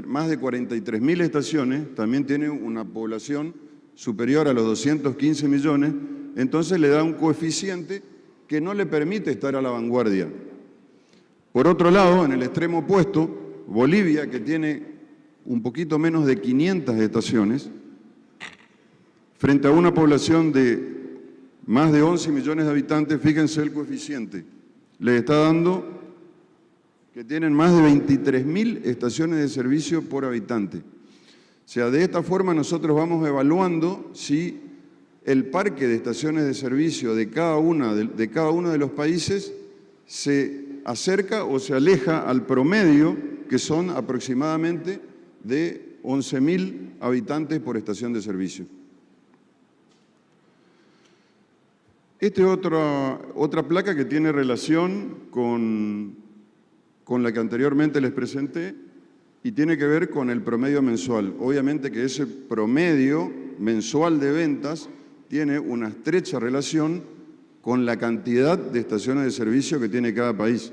Speaker 7: más de 43.000 estaciones, también tiene una población superior a los 215 millones, entonces le da un coeficiente que no le permite estar a la vanguardia. Por otro lado, en el extremo opuesto, Bolivia, que tiene un poquito menos de 500 estaciones, frente a una población de más de 11 millones de habitantes, fíjense el coeficiente, le está dando que tienen más de 23.000 estaciones de servicio por habitante. O sea, de esta forma nosotros vamos evaluando si el parque de estaciones de servicio de cada uno de los países se acerca o se aleja al promedio, que son aproximadamente de 11.000 habitantes por estación de servicio. Esta es otra placa que tiene relación con la que anteriormente les presenté y tiene que ver con el promedio mensual. Obviamente que ese promedio mensual de ventas tiene una estrecha relación con la cantidad de estaciones de servicio que tiene cada país.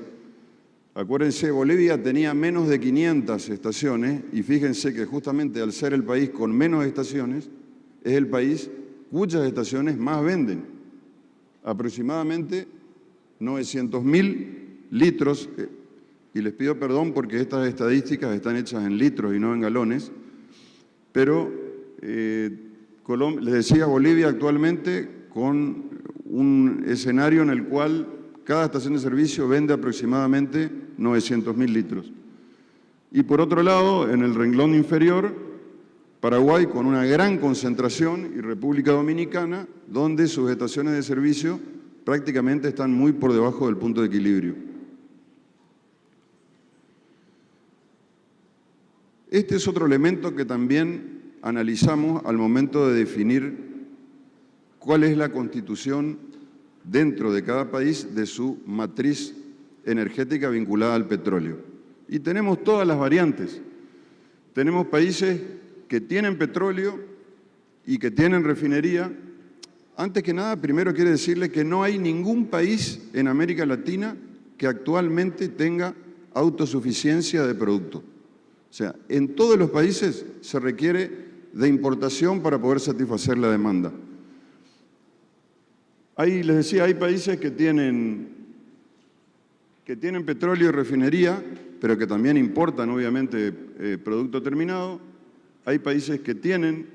Speaker 7: Acuérdense, Bolivia tenía menos de 500 estaciones y fíjense que justamente al ser el país con menos estaciones, es el país cuyas estaciones más venden. Aproximadamente 900.000 litros, y les pido perdón porque estas estadísticas están hechas en litros y no en galones, pero les decía, Bolivia actualmente con un escenario en el cual cada estación de servicio vende aproximadamente 900.000 litros. Y por otro lado, en el renglón inferior, Paraguay con una gran concentración y República Dominicana, donde sus estaciones de servicio prácticamente están muy por debajo del punto de equilibrio. Este es otro elemento que también analizamos al momento de definir cuál es la constitución dentro de cada país de su matriz energética vinculada al petróleo. Y tenemos todas las variantes. Tenemos países que tienen petróleo y que tienen refinería. Antes que nada, primero quiero decirles que no hay ningún país en América Latina que actualmente tenga autosuficiencia de producto. O sea, en todos los países se requiere de importación para poder satisfacer la demanda. Ahí les decía, hay países que tienen petróleo y refinería, pero que también importan, obviamente, producto terminado. Hay países que tienen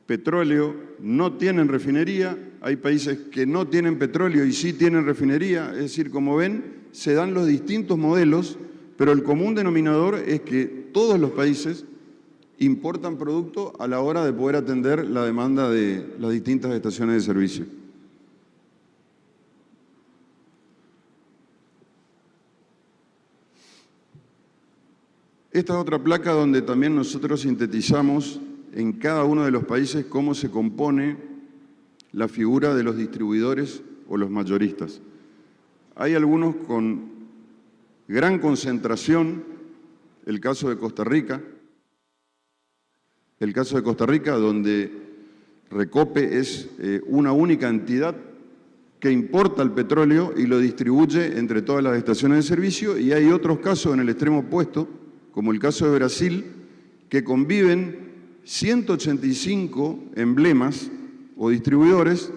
Speaker 7: petróleo, no tienen refinería. Hay países que no tienen petróleo y sí tienen refinería. Es decir, como ven, se dan los distintos modelos, pero el común denominador es que todos los países importan producto a la hora de poder atender la demanda de las distintas estaciones de servicio. Esta es otra placa donde también nosotros sintetizamos en cada uno de los países cómo se compone la figura de los distribuidores o los mayoristas. Hay algunos con gran concentración, el caso de Costa Rica, donde Recope es una única entidad que importa el petróleo y lo distribuye entre todas las estaciones de servicio, y hay otros casos en el extremo opuesto, como el caso de Brasil, que conviven 185 emblemas o distribuidores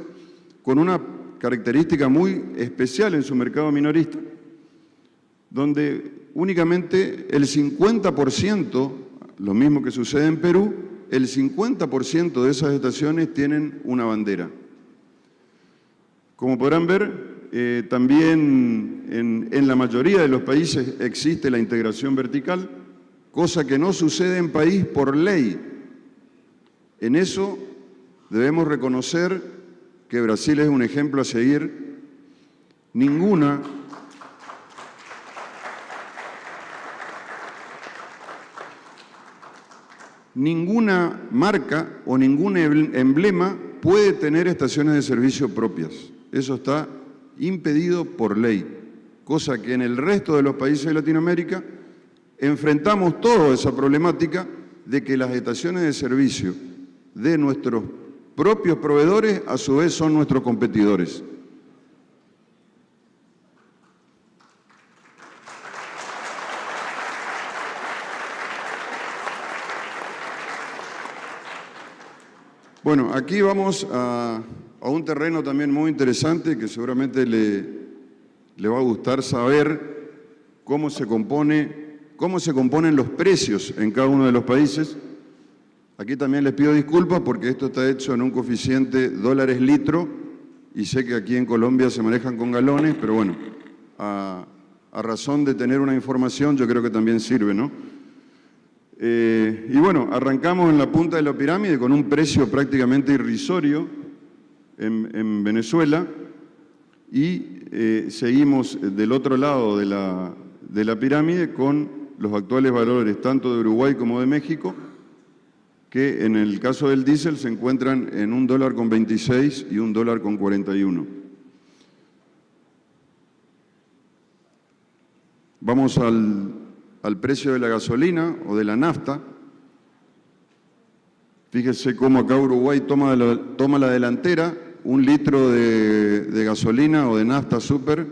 Speaker 7: con una característica muy especial en su mercado minorista, donde únicamente el 50%, lo mismo que sucede en Perú, el 50% de esas estaciones tienen una bandera. Como podrán ver, también en la mayoría de los países existe la integración vertical, cosa que no sucede en país por ley. En eso debemos reconocer que Brasil es un ejemplo a seguir. Ninguna marca o ningún emblema puede tener estaciones de servicio propias. Eso está impedido por ley, cosa que en el resto de los países de Latinoamérica enfrentamos toda esa problemática de que las estaciones de servicio de nuestros propios proveedores a su vez son nuestros competidores. Bueno, aquí vamos a un terreno también muy interesante que seguramente le va a gustar saber cómo se componen los precios en cada uno de los países. Aquí también les pido disculpas porque esto está hecho en un coeficiente dólares litro y sé que aquí en Colombia se manejan con galones, pero bueno, a razón de tener una información yo creo que también sirve, ¿no? Y bueno, arrancamos en la punta de la pirámide con un precio prácticamente irrisorio en Venezuela y seguimos del otro lado de la pirámide con los actuales valores tanto de Uruguay como de México, que en el caso del diésel se encuentran en $1,26 y $1,41. Vamos al precio de la gasolina o de la nafta. Fíjese cómo acá Uruguay toma la delantera. Un litro de gasolina o de nafta super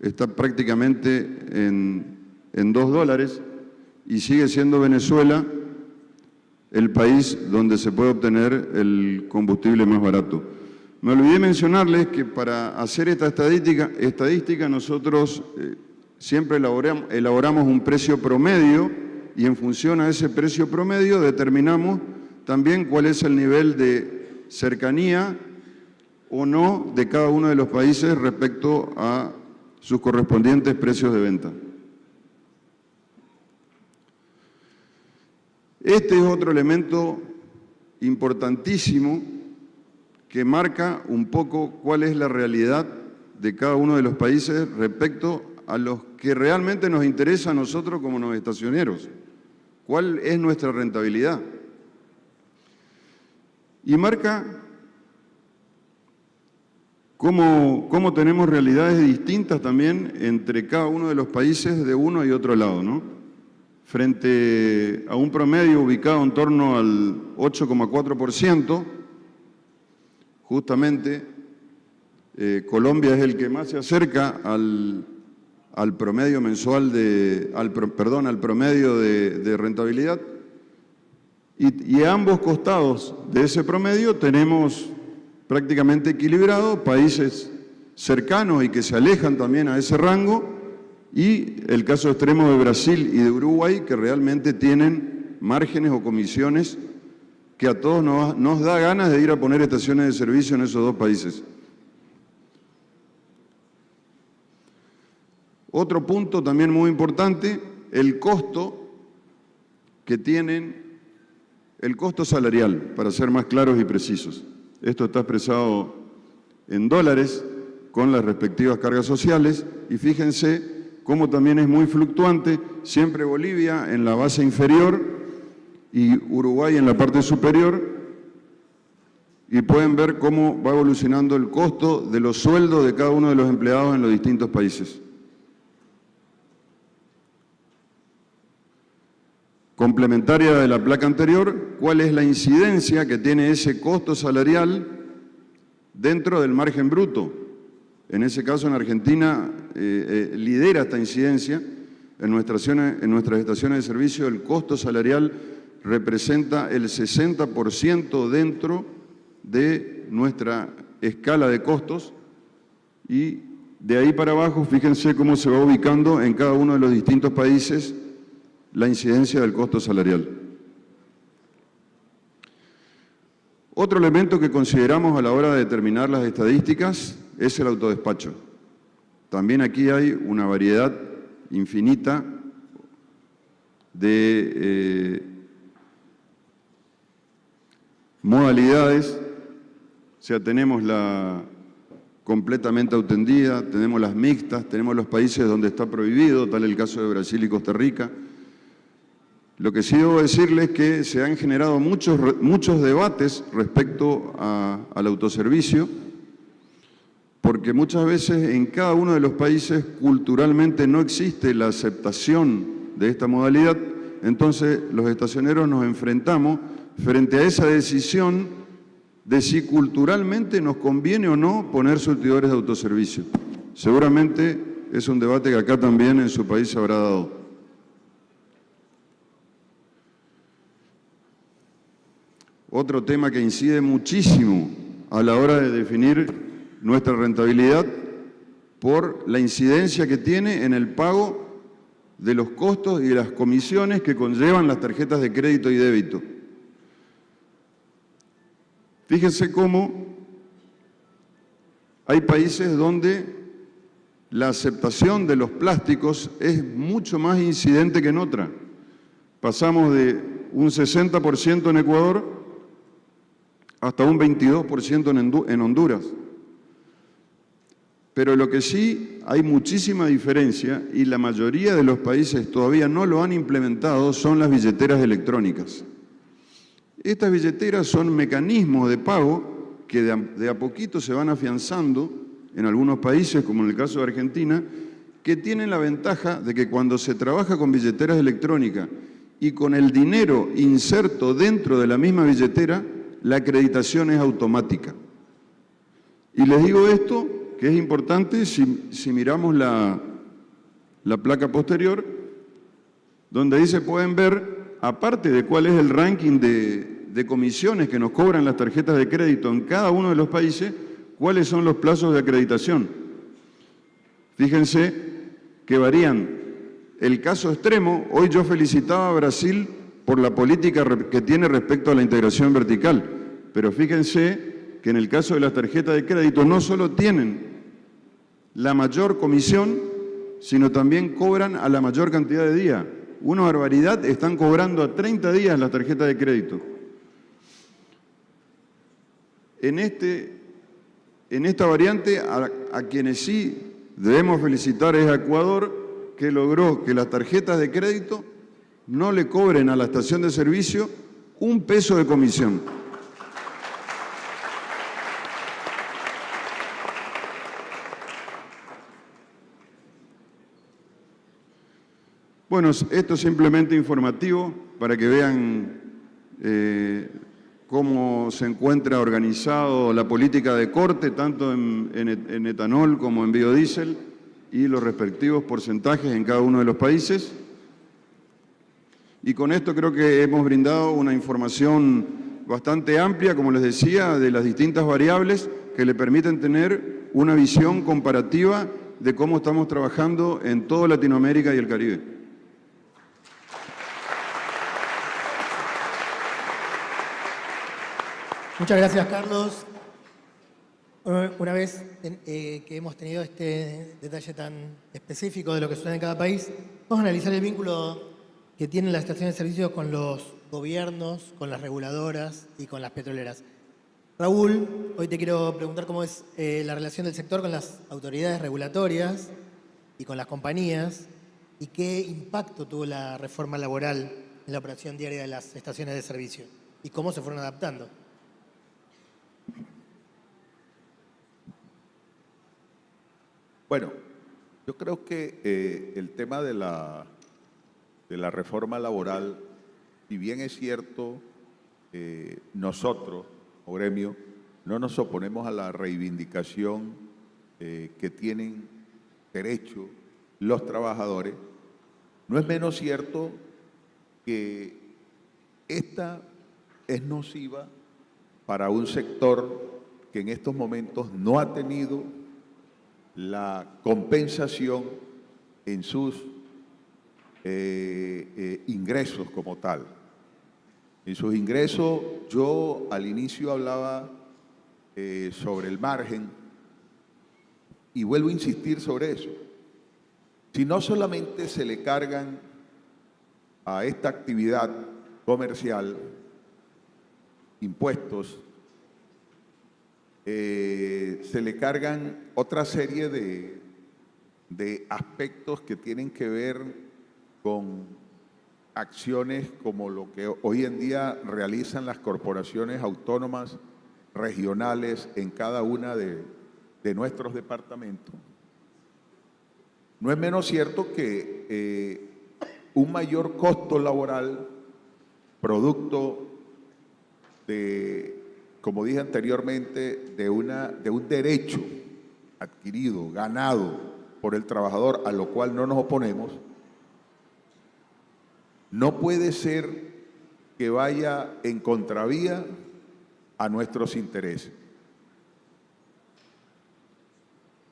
Speaker 7: está prácticamente en $2 y sigue siendo Venezuela el país donde se puede obtener el combustible más barato. Me olvidé mencionarles que para hacer esta estadística nosotros siempre elaboramos un precio promedio y en función a ese precio promedio determinamos también cuál es el nivel de cercanía o no de cada uno de los países respecto a sus correspondientes precios de venta. Este es otro elemento importantísimo que marca un poco cuál es la realidad de cada uno de los países respecto a los que realmente nos interesa a nosotros como los estacioneros. ¿Cuál es nuestra rentabilidad? Y marca cómo tenemos realidades distintas también entre cada uno de los países de uno y otro lado, ¿no? Frente a un promedio ubicado en torno al 8,4%, justamente Colombia es el que más se acerca al promedio mensual al promedio de rentabilidad, y a ambos costados de ese promedio tenemos prácticamente equilibrado países cercanos y que se alejan también a ese rango, y el caso extremo de Brasil y de Uruguay, que realmente tienen márgenes o comisiones que a todos nos da ganas de ir a poner estaciones de servicio en esos dos países. Otro punto también muy importante, el costo que tienen, el costo salarial, para ser más claros y precisos. Esto está expresado en dólares con las respectivas cargas sociales, y fíjense cómo también es muy fluctuante, siempre Bolivia en la base inferior y Uruguay en la parte superior, y pueden ver cómo va evolucionando el costo de los sueldos de cada uno de los empleados en los distintos países. Complementaria de la placa anterior, ¿cuál es la incidencia que tiene ese costo salarial dentro del margen bruto? En ese caso, en Argentina lidera esta incidencia. En nuestras estaciones de servicio, el costo salarial representa el 60% dentro de nuestra escala de costos, y de ahí para abajo, fíjense cómo se va ubicando en cada uno de los distintos países la incidencia del costo salarial. Otro elemento que consideramos a la hora de determinar las estadísticas es el autodespacho. También aquí hay una variedad infinita de modalidades. O sea, tenemos la completamente autendida, tenemos las mixtas, tenemos los países donde está prohibido, tal el caso de Brasil y Costa Rica. Lo que sí debo decirles es que se han generado muchos debates respecto al autoservicio, porque muchas veces en cada uno de los países culturalmente no existe la aceptación de esta modalidad. Entonces los estacioneros nos enfrentamos frente a esa decisión de si culturalmente nos conviene o no poner surtidores de autoservicio. Seguramente es un debate que acá también en su país se habrá dado. Otro tema que incide muchísimo a la hora de definir nuestra rentabilidad por la incidencia que tiene en el pago de los costos y de las comisiones que conllevan las tarjetas de crédito y débito. Fíjense cómo hay países donde la aceptación de los plásticos es mucho más incidente que en otra. Pasamos de un 60% en Ecuador hasta un 22% en Honduras. Pero lo que sí hay muchísima diferencia y la mayoría de los países todavía no lo han implementado son las billeteras electrónicas. Estas billeteras son mecanismos de pago que de a poquito se van afianzando en algunos países, como en el caso de Argentina, que tienen la ventaja de que cuando se trabaja con billeteras electrónicas y con el dinero inserto dentro de la misma billetera, la acreditación es automática. Y les digo esto, que es importante si miramos la placa posterior, donde ahí se pueden ver, aparte de cuál es el ranking de comisiones que nos cobran las tarjetas de crédito en cada uno de los países, cuáles son los plazos de acreditación. Fíjense que varían. El caso extremo, hoy yo felicitaba a Brasil por la política que tiene respecto a la integración vertical, pero fíjense que en el caso de las tarjetas de crédito no solo tienen la mayor comisión, sino también cobran a la mayor cantidad de días. Una barbaridad, están cobrando a 30 días las tarjetas de crédito. En esta variante, a quienes sí debemos felicitar es a Ecuador, que logró que las tarjetas de crédito no le cobren a la estación de servicio un peso de comisión. Bueno, esto es simplemente informativo para que vean cómo se encuentra organizado la política de corte, tanto en etanol como en biodiesel, y los respectivos porcentajes en cada uno de los países. Y con esto creo que hemos brindado una información bastante amplia, como les decía, de las distintas variables que le permiten tener una visión comparativa de cómo estamos trabajando en toda Latinoamérica y el Caribe.
Speaker 2: Muchas gracias, Carlos. Una vez que hemos tenido este detalle tan específico de lo que sucede en cada país, vamos a analizar el vínculo que tienen las estaciones de servicio con los gobiernos, con las reguladoras y con las petroleras. Raúl, hoy te quiero preguntar cómo es la relación del sector con las autoridades regulatorias y con las compañías y qué impacto tuvo la reforma laboral en la operación diaria de las estaciones de servicio y cómo se fueron adaptando.
Speaker 3: Bueno, yo creo que el tema de la reforma laboral, si bien es cierto, nosotros, o gremio, no nos oponemos a la reivindicación que tienen derecho los trabajadores, no es menos cierto que esta es nociva para un sector que en estos momentos no ha tenido la compensación en sus ingresos como tal. En sus ingresos, yo al inicio hablaba sobre el margen y vuelvo a insistir sobre eso. Si no solamente se le cargan a esta actividad comercial impuestos, se le cargan otra serie de aspectos que tienen que ver con acciones como lo que hoy en día realizan las corporaciones autónomas regionales en cada una de nuestros departamentos. No es menos cierto que un mayor costo laboral producto de, como dije anteriormente, de un derecho adquirido, ganado por el trabajador, a lo cual no nos oponemos, no puede ser que vaya en contravía a nuestros intereses.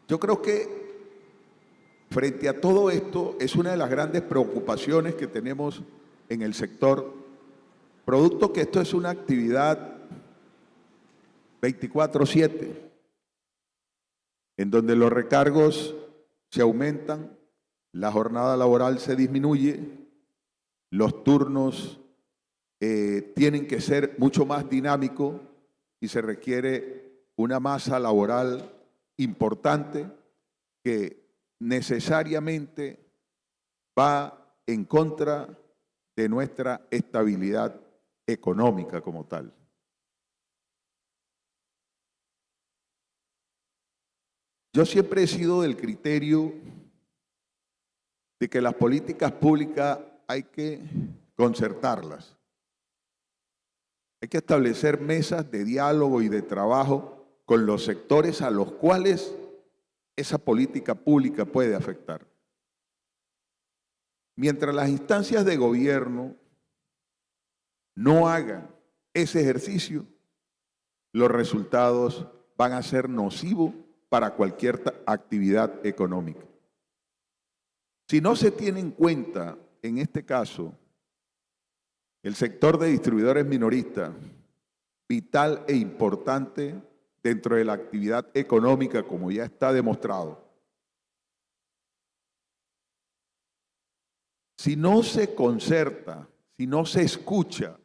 Speaker 3: Yo creo que frente a todo esto es una de las grandes preocupaciones que tenemos en el sector, producto que esto es una actividad 24/7, en donde los recargos se aumentan, la jornada laboral se disminuye, los turnos tienen que ser mucho más dinámicos y se requiere una masa laboral importante que necesariamente va en contra de nuestra estabilidad económica como tal. Yo siempre he sido del criterio de que las políticas públicas hay que concertarlas. Hay que establecer mesas de diálogo y de trabajo con los sectores a los cuales esa política pública puede afectar. Mientras las instancias de gobierno no hagan ese ejercicio, los resultados van a ser nocivos para cualquier actividad económica. Si no se tiene en cuenta, en este caso, el sector de distribuidores minoristas, vital e importante dentro de la actividad económica, como ya está demostrado. Si no se concerta, si no se escucha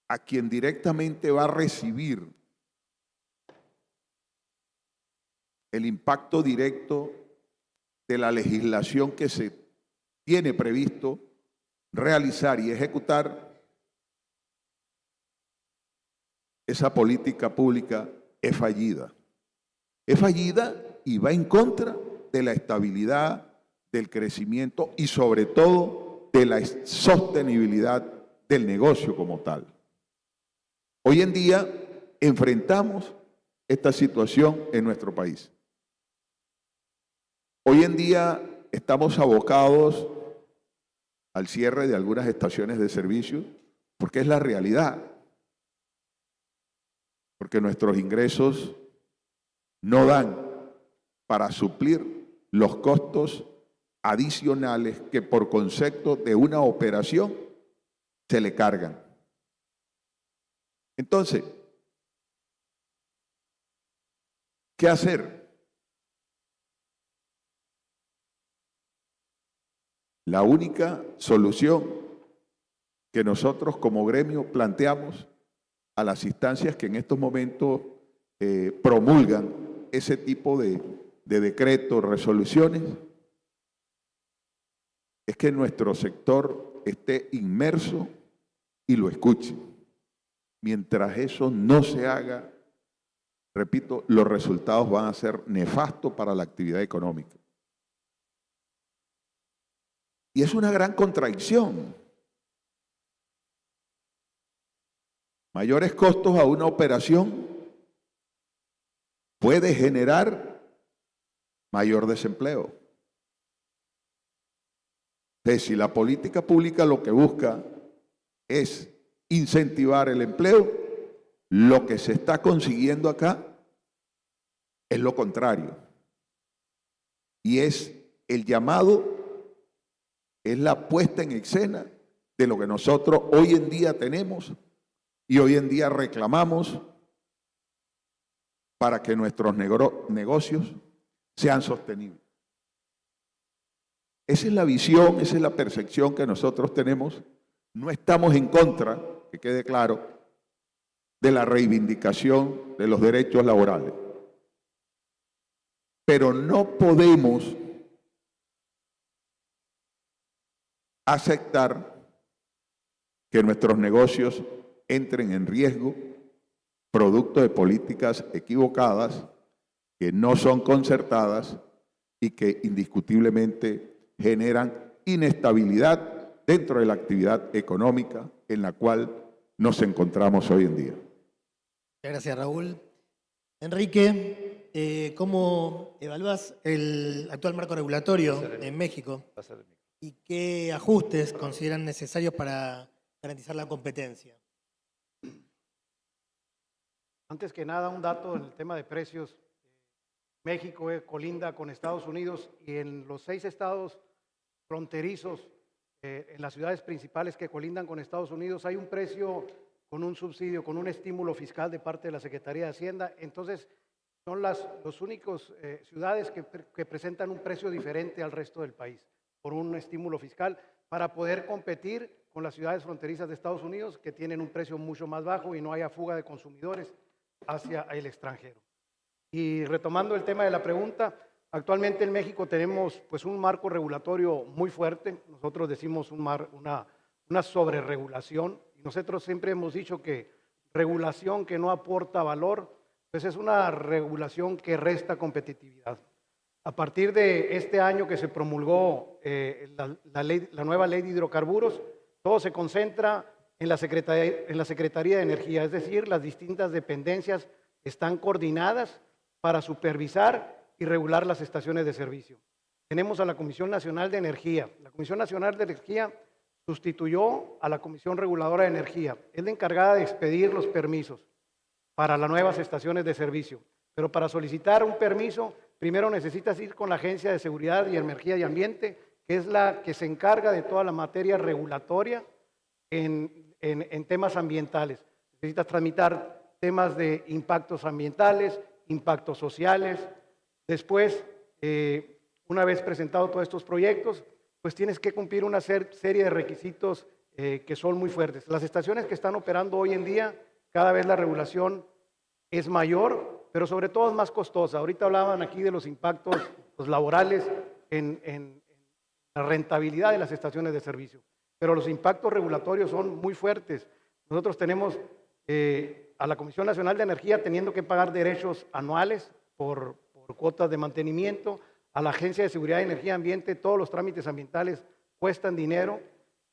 Speaker 3: a quien directamente va a recibir el impacto directo de la legislación que se tiene previsto realizar y ejecutar, esa política pública es fallida. Es fallida y va en contra de la estabilidad, del crecimiento y sobre todo de la sostenibilidad del negocio como tal. Hoy en día enfrentamos esta situación en nuestro país. Hoy en día estamos abocados al cierre de algunas estaciones de servicio porque es la realidad. Porque nuestros ingresos no dan para suplir los costos adicionales que por concepto de una operación se le cargan. Entonces, ¿qué hacer? La única solución que nosotros como gremio planteamos a las instancias que en estos momentos promulgan ese tipo de decretos, resoluciones, es que nuestro sector esté inmerso y lo escuche. Mientras eso no se haga, repito, los resultados van a ser nefastos para la actividad económica. Y es una gran contradicción. Mayores costos a una operación puede generar mayor desempleo. Entonces, si la política pública lo que busca es incentivar el empleo, lo que se está consiguiendo acá es lo contrario. Y es el llamado, es la puesta en escena de lo que nosotros hoy en día tenemos y hoy en día reclamamos para que nuestros negocios sean sostenibles. Esa es la visión, esa es la percepción que nosotros tenemos. No estamos en contra, que quede claro, de la reivindicación de los derechos laborales. Pero no podemos aceptar que nuestros negocios entren en riesgo producto de políticas equivocadas que no son concertadas y que indiscutiblemente generan inestabilidad dentro de la actividad económica en la cual nos encontramos hoy en día.
Speaker 2: Gracias, Raúl. Enrique, ¿cómo evalúas el actual marco regulatorio en México y qué ajustes consideran necesarios para garantizar la competencia?
Speaker 5: Antes que nada, un dato en el tema de precios. México colinda con Estados Unidos y en los 6 estados fronterizos, en las ciudades principales que colindan con Estados Unidos, hay un precio con un subsidio, con un estímulo fiscal de parte de la Secretaría de Hacienda. Entonces, son las únicas ciudades que presentan un precio diferente al resto del país por un estímulo fiscal para poder competir con las ciudades fronterizas de Estados Unidos que tienen un precio mucho más bajo y no haya fuga de consumidores hacia el extranjero. Y retomando el tema de la pregunta, Actualmente en México tenemos pues un marco regulatorio muy fuerte. Nosotros decimos una sobreregulación. Y nosotros siempre hemos dicho que regulación que no aporta valor, pues es una regulación que resta competitividad. A partir de este año que se promulgó la nueva ley de hidrocarburos, todo se concentra en la Secretaría de Energía, es decir, las distintas dependencias están coordinadas para supervisar y regular las estaciones de servicio. Tenemos a la Comisión Nacional de Energía. La Comisión Nacional de Energía sustituyó a la Comisión Reguladora de Energía. Es la encargada de expedir los permisos para las nuevas estaciones de servicio. Pero para solicitar un permiso, primero necesitas ir con la Agencia de Seguridad y Energía y Ambiente, que es la que se encarga de toda la materia regulatoria en temas ambientales. Necesitas tramitar temas de impactos ambientales, impactos sociales. Después, una vez presentados todos estos proyectos, pues tienes que cumplir una serie de requisitos que son muy fuertes. Las estaciones que están operando hoy en día, cada vez la regulación es mayor, pero sobre todo es más costosa. Ahorita hablaban aquí de los impactos laborales en la rentabilidad de las estaciones de servicio, pero los impactos regulatorios son muy fuertes. Nosotros tenemos a la Comisión Nacional de Energía teniendo que pagar derechos anuales por cuotas de mantenimiento, a la Agencia de Seguridad y Energía y Ambiente, todos los trámites ambientales cuestan dinero,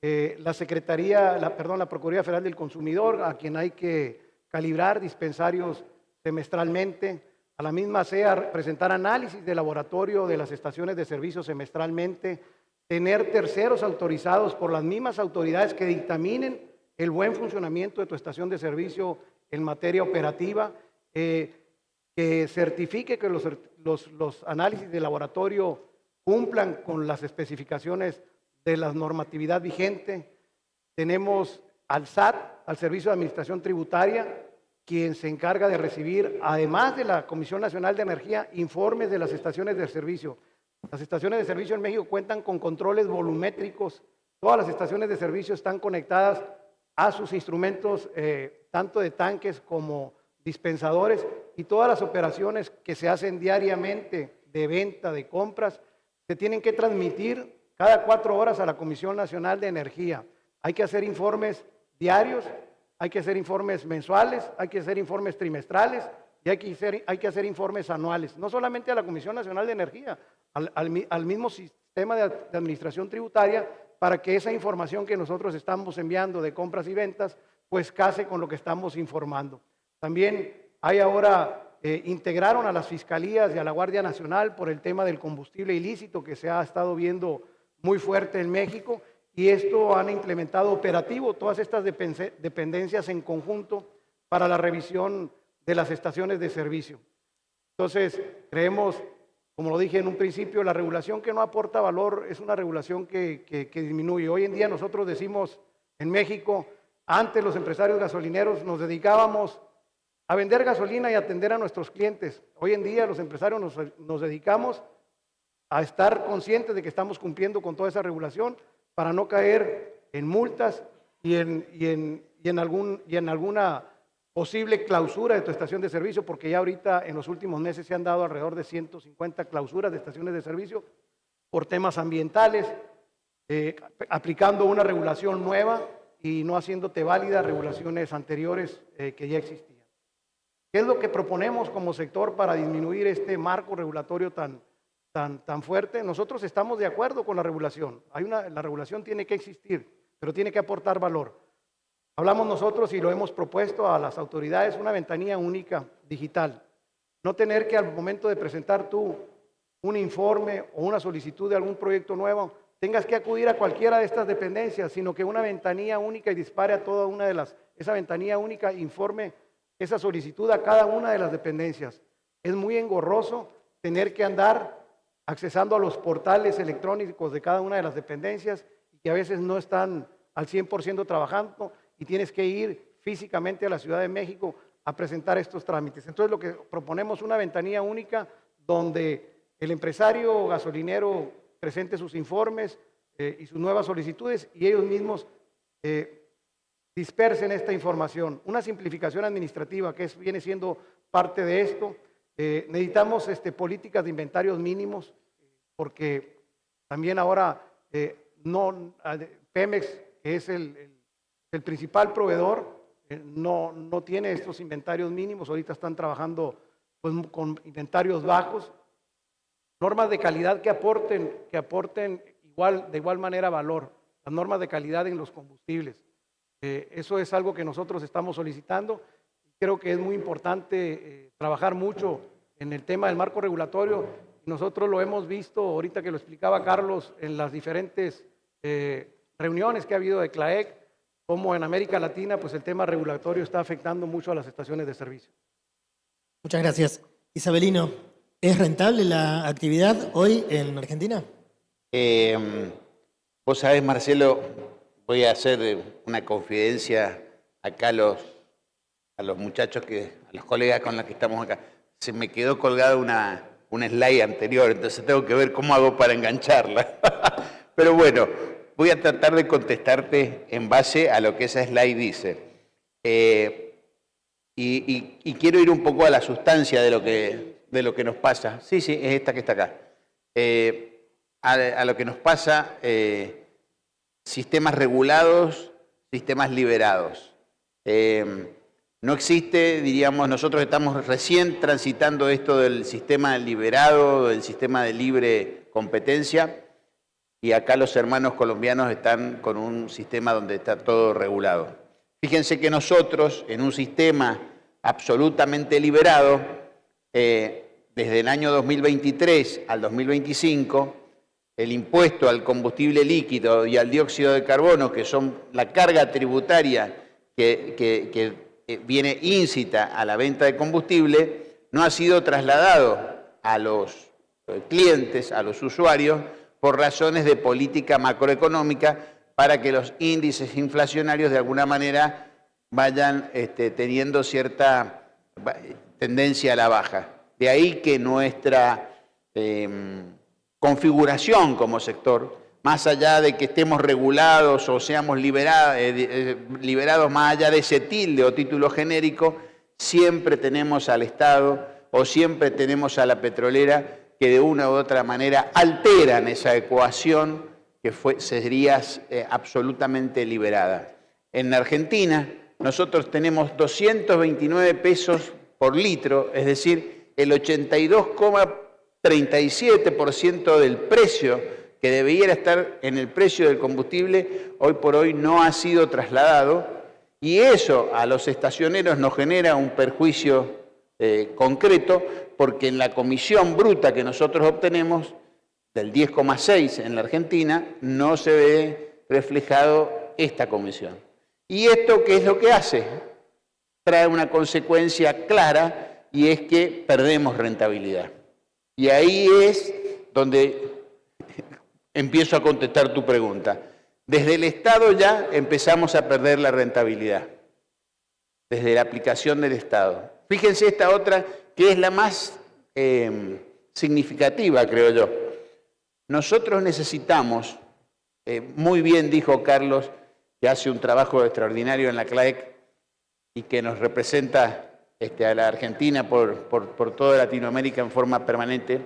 Speaker 5: la Procuraduría Federal del Consumidor, a quien hay que calibrar dispensarios semestralmente, a la misma CEA presentar análisis de laboratorio de las estaciones de servicio semestralmente, tener terceros autorizados por las mismas autoridades que dictaminen el buen funcionamiento de tu estación de servicio en materia operativa, que certifique que los análisis de laboratorio cumplan con las especificaciones de la normatividad vigente. Tenemos al SAT, al Servicio de Administración Tributaria, quien se encarga de recibir, además de la Comisión Nacional de Energía, informes de las estaciones de servicio. Las estaciones de servicio en México cuentan con controles volumétricos. Todas las estaciones de servicio están conectadas a sus instrumentos, tanto de tanques como dispensadores, y todas las operaciones que se hacen diariamente de venta, de compras, se tienen que transmitir cada 4 horas a la Comisión Nacional de Energía. Hay que hacer informes diarios, hay que hacer informes mensuales, hay que hacer informes trimestrales y hay que hacer informes anuales. No solamente a la Comisión Nacional de Energía, al mismo sistema de administración tributaria, para que esa información que nosotros estamos enviando de compras y ventas, pues case con lo que estamos informando. También hay ahora, integraron a las fiscalías y a la Guardia Nacional por el tema del combustible ilícito que se ha estado viendo muy fuerte en México, y esto han implementado operativo todas estas dependencias en conjunto para la revisión de las estaciones de servicio. Entonces, creemos, como lo dije en un principio, la regulación que no aporta valor es una regulación que disminuye. Hoy en día nosotros decimos en México, antes los empresarios gasolineros nos dedicábamos a vender gasolina y atender a nuestros clientes. Hoy en día los empresarios nos dedicamos a estar conscientes de que estamos cumpliendo con toda esa regulación para no caer en multas y en alguna posible clausura de tu estación de servicio, porque ya ahorita en los últimos meses se han dado alrededor de 150 clausuras de estaciones de servicio por temas ambientales, aplicando una regulación nueva y no haciéndote válidas regulaciones anteriores que ya existían. ¿Qué es lo que proponemos como sector para disminuir este marco regulatorio tan fuerte? Nosotros estamos de acuerdo con la regulación. La regulación tiene que existir, pero tiene que aportar valor. Hablamos nosotros y lo hemos propuesto a las autoridades, una ventanilla única digital. No tener que al momento de presentar tú un informe o una solicitud de algún proyecto nuevo, tengas que acudir a cualquiera de estas dependencias, sino que una ventanilla única y dispare a toda una de esa ventanilla única informe esa solicitud a cada una de las dependencias. Es muy engorroso tener que andar accesando a los portales electrónicos de cada una de las dependencias y que a veces no están al 100% trabajando y tienes que ir físicamente a la Ciudad de México a presentar estos trámites. Entonces lo que proponemos es una ventanilla única donde el empresario gasolinero presente sus informes y sus nuevas solicitudes y ellos mismos dispersen esta información. Una simplificación administrativa que viene siendo parte de esto. Necesitamos políticas de inventarios mínimos, porque también ahora Pemex, que es el principal proveedor, no tiene estos inventarios mínimos. Ahorita están trabajando pues, con inventarios bajos. Normas de calidad que aporten de igual manera valor. Las normas de calidad en los combustibles. Eso es algo que nosotros estamos solicitando. Creo que es muy importante trabajar mucho en el tema del marco regulatorio. Nosotros lo hemos visto, ahorita que lo explicaba Carlos, en las diferentes reuniones que ha habido de CLAEC, como en América Latina, pues el tema regulatorio está afectando mucho a las estaciones de servicio.
Speaker 2: Muchas gracias. Isabelino, ¿es rentable la actividad hoy en Argentina?
Speaker 6: Vos sabés, Marcelo, voy a hacer una confidencia acá a los muchachos, a los colegas con los que estamos acá. Se me quedó colgada una slide anterior, entonces tengo que ver cómo hago para engancharla. Pero bueno, voy a tratar de contestarte en base a lo que esa slide dice. Y quiero ir un poco a la sustancia de lo que nos pasa. Sí, es esta que está acá. A lo que nos pasa, sistemas regulados, sistemas liberados. No existe, diríamos, nosotros estamos recién transitando esto del sistema liberado, del sistema de libre competencia, y acá los hermanos colombianos están con un sistema donde está todo regulado. Fíjense que nosotros, en un sistema absolutamente liberado, desde el año 2023 al 2025, el impuesto al combustible líquido y al dióxido de carbono, que son la carga tributaria que viene íncita a la venta de combustible, no ha sido trasladado a los clientes, a los usuarios, por razones de política macroeconómica, para que los índices inflacionarios de alguna manera vayan teniendo cierta tendencia a la baja. De ahí que nuestra configuración como sector, más allá de que estemos regulados o seamos liberados más allá de ese tilde o título genérico, siempre tenemos al Estado o siempre tenemos a la petrolera que de una u otra manera alteran esa ecuación que sería absolutamente liberada. En Argentina nosotros tenemos 229 pesos por litro, es decir, el 82,37% del precio que debiera estar en el precio del combustible, hoy por hoy no ha sido trasladado, y eso a los estacioneros nos genera un perjuicio concreto, porque en la comisión bruta que nosotros obtenemos, del 10,6 en la Argentina, no se ve reflejado esta comisión. ¿Y esto qué es lo que hace? Trae una consecuencia clara, y es que perdemos rentabilidad. Y ahí es donde empiezo a contestar tu pregunta. Desde el Estado ya empezamos a perder la rentabilidad, desde la aplicación del Estado. Fíjense esta otra, que es la más significativa, creo yo. Nosotros necesitamos, muy bien dijo Carlos, que hace un trabajo extraordinario en la CLAEC y que nos representa a la Argentina por toda Latinoamérica en forma permanente.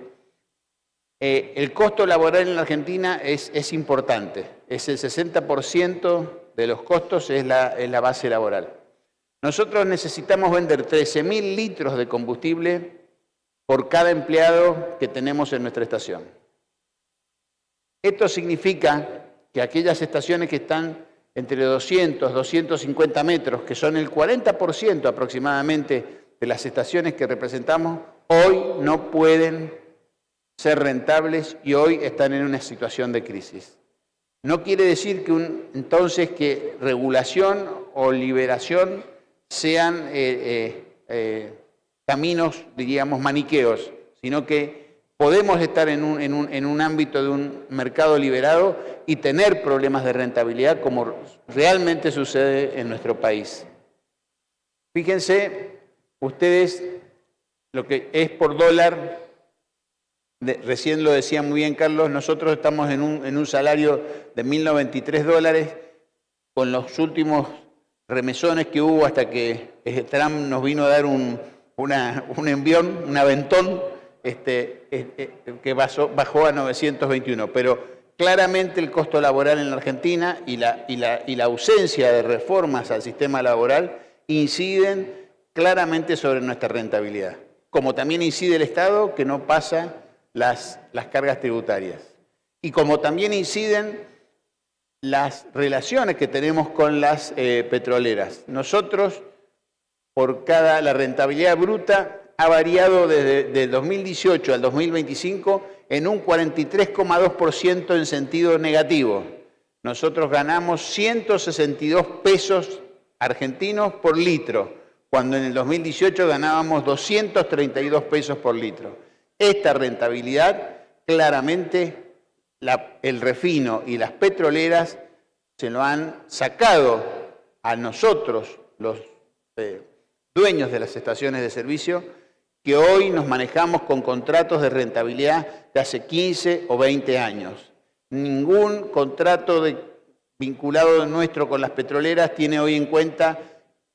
Speaker 6: El costo laboral en la Argentina es importante, es el 60% de los costos, es la base laboral. Nosotros necesitamos vender 13.000 litros de combustible por cada empleado que tenemos en nuestra estación. Esto significa que aquellas estaciones que están entre 200 250 metros, que son el 40% aproximadamente de las estaciones que representamos, hoy no pueden ser rentables y hoy están en una situación de crisis. No quiere decir que entonces que regulación o liberación sean caminos, diríamos, maniqueos, sino que podemos estar en un ámbito de un mercado liberado y tener problemas de rentabilidad como realmente sucede en nuestro país. Fíjense ustedes lo que es por dólar. Recién lo decía muy bien Carlos, nosotros estamos en un salario de $1.093 con los últimos remesones que hubo hasta que Trump nos vino a dar un un envión, un aventón que bajó a 921. Pero claramente el costo laboral en la Argentina y la ausencia de reformas al sistema laboral inciden claramente sobre nuestra rentabilidad. Como también incide el Estado, que no pasa las cargas tributarias. Y como también inciden las relaciones que tenemos con las petroleras. Nosotros, la rentabilidad bruta ha variado desde el 2018 al 2025 en un 43,2% en sentido negativo. Nosotros ganamos 162 pesos argentinos por litro, cuando en el 2018 ganábamos 232 pesos por litro. Esta rentabilidad, claramente, el refino y las petroleras se lo han sacado a nosotros, los dueños de las estaciones de servicio, que hoy nos manejamos con contratos de rentabilidad de hace 15 o 20 años. Ningún contrato vinculado nuestro con las petroleras tiene hoy en cuenta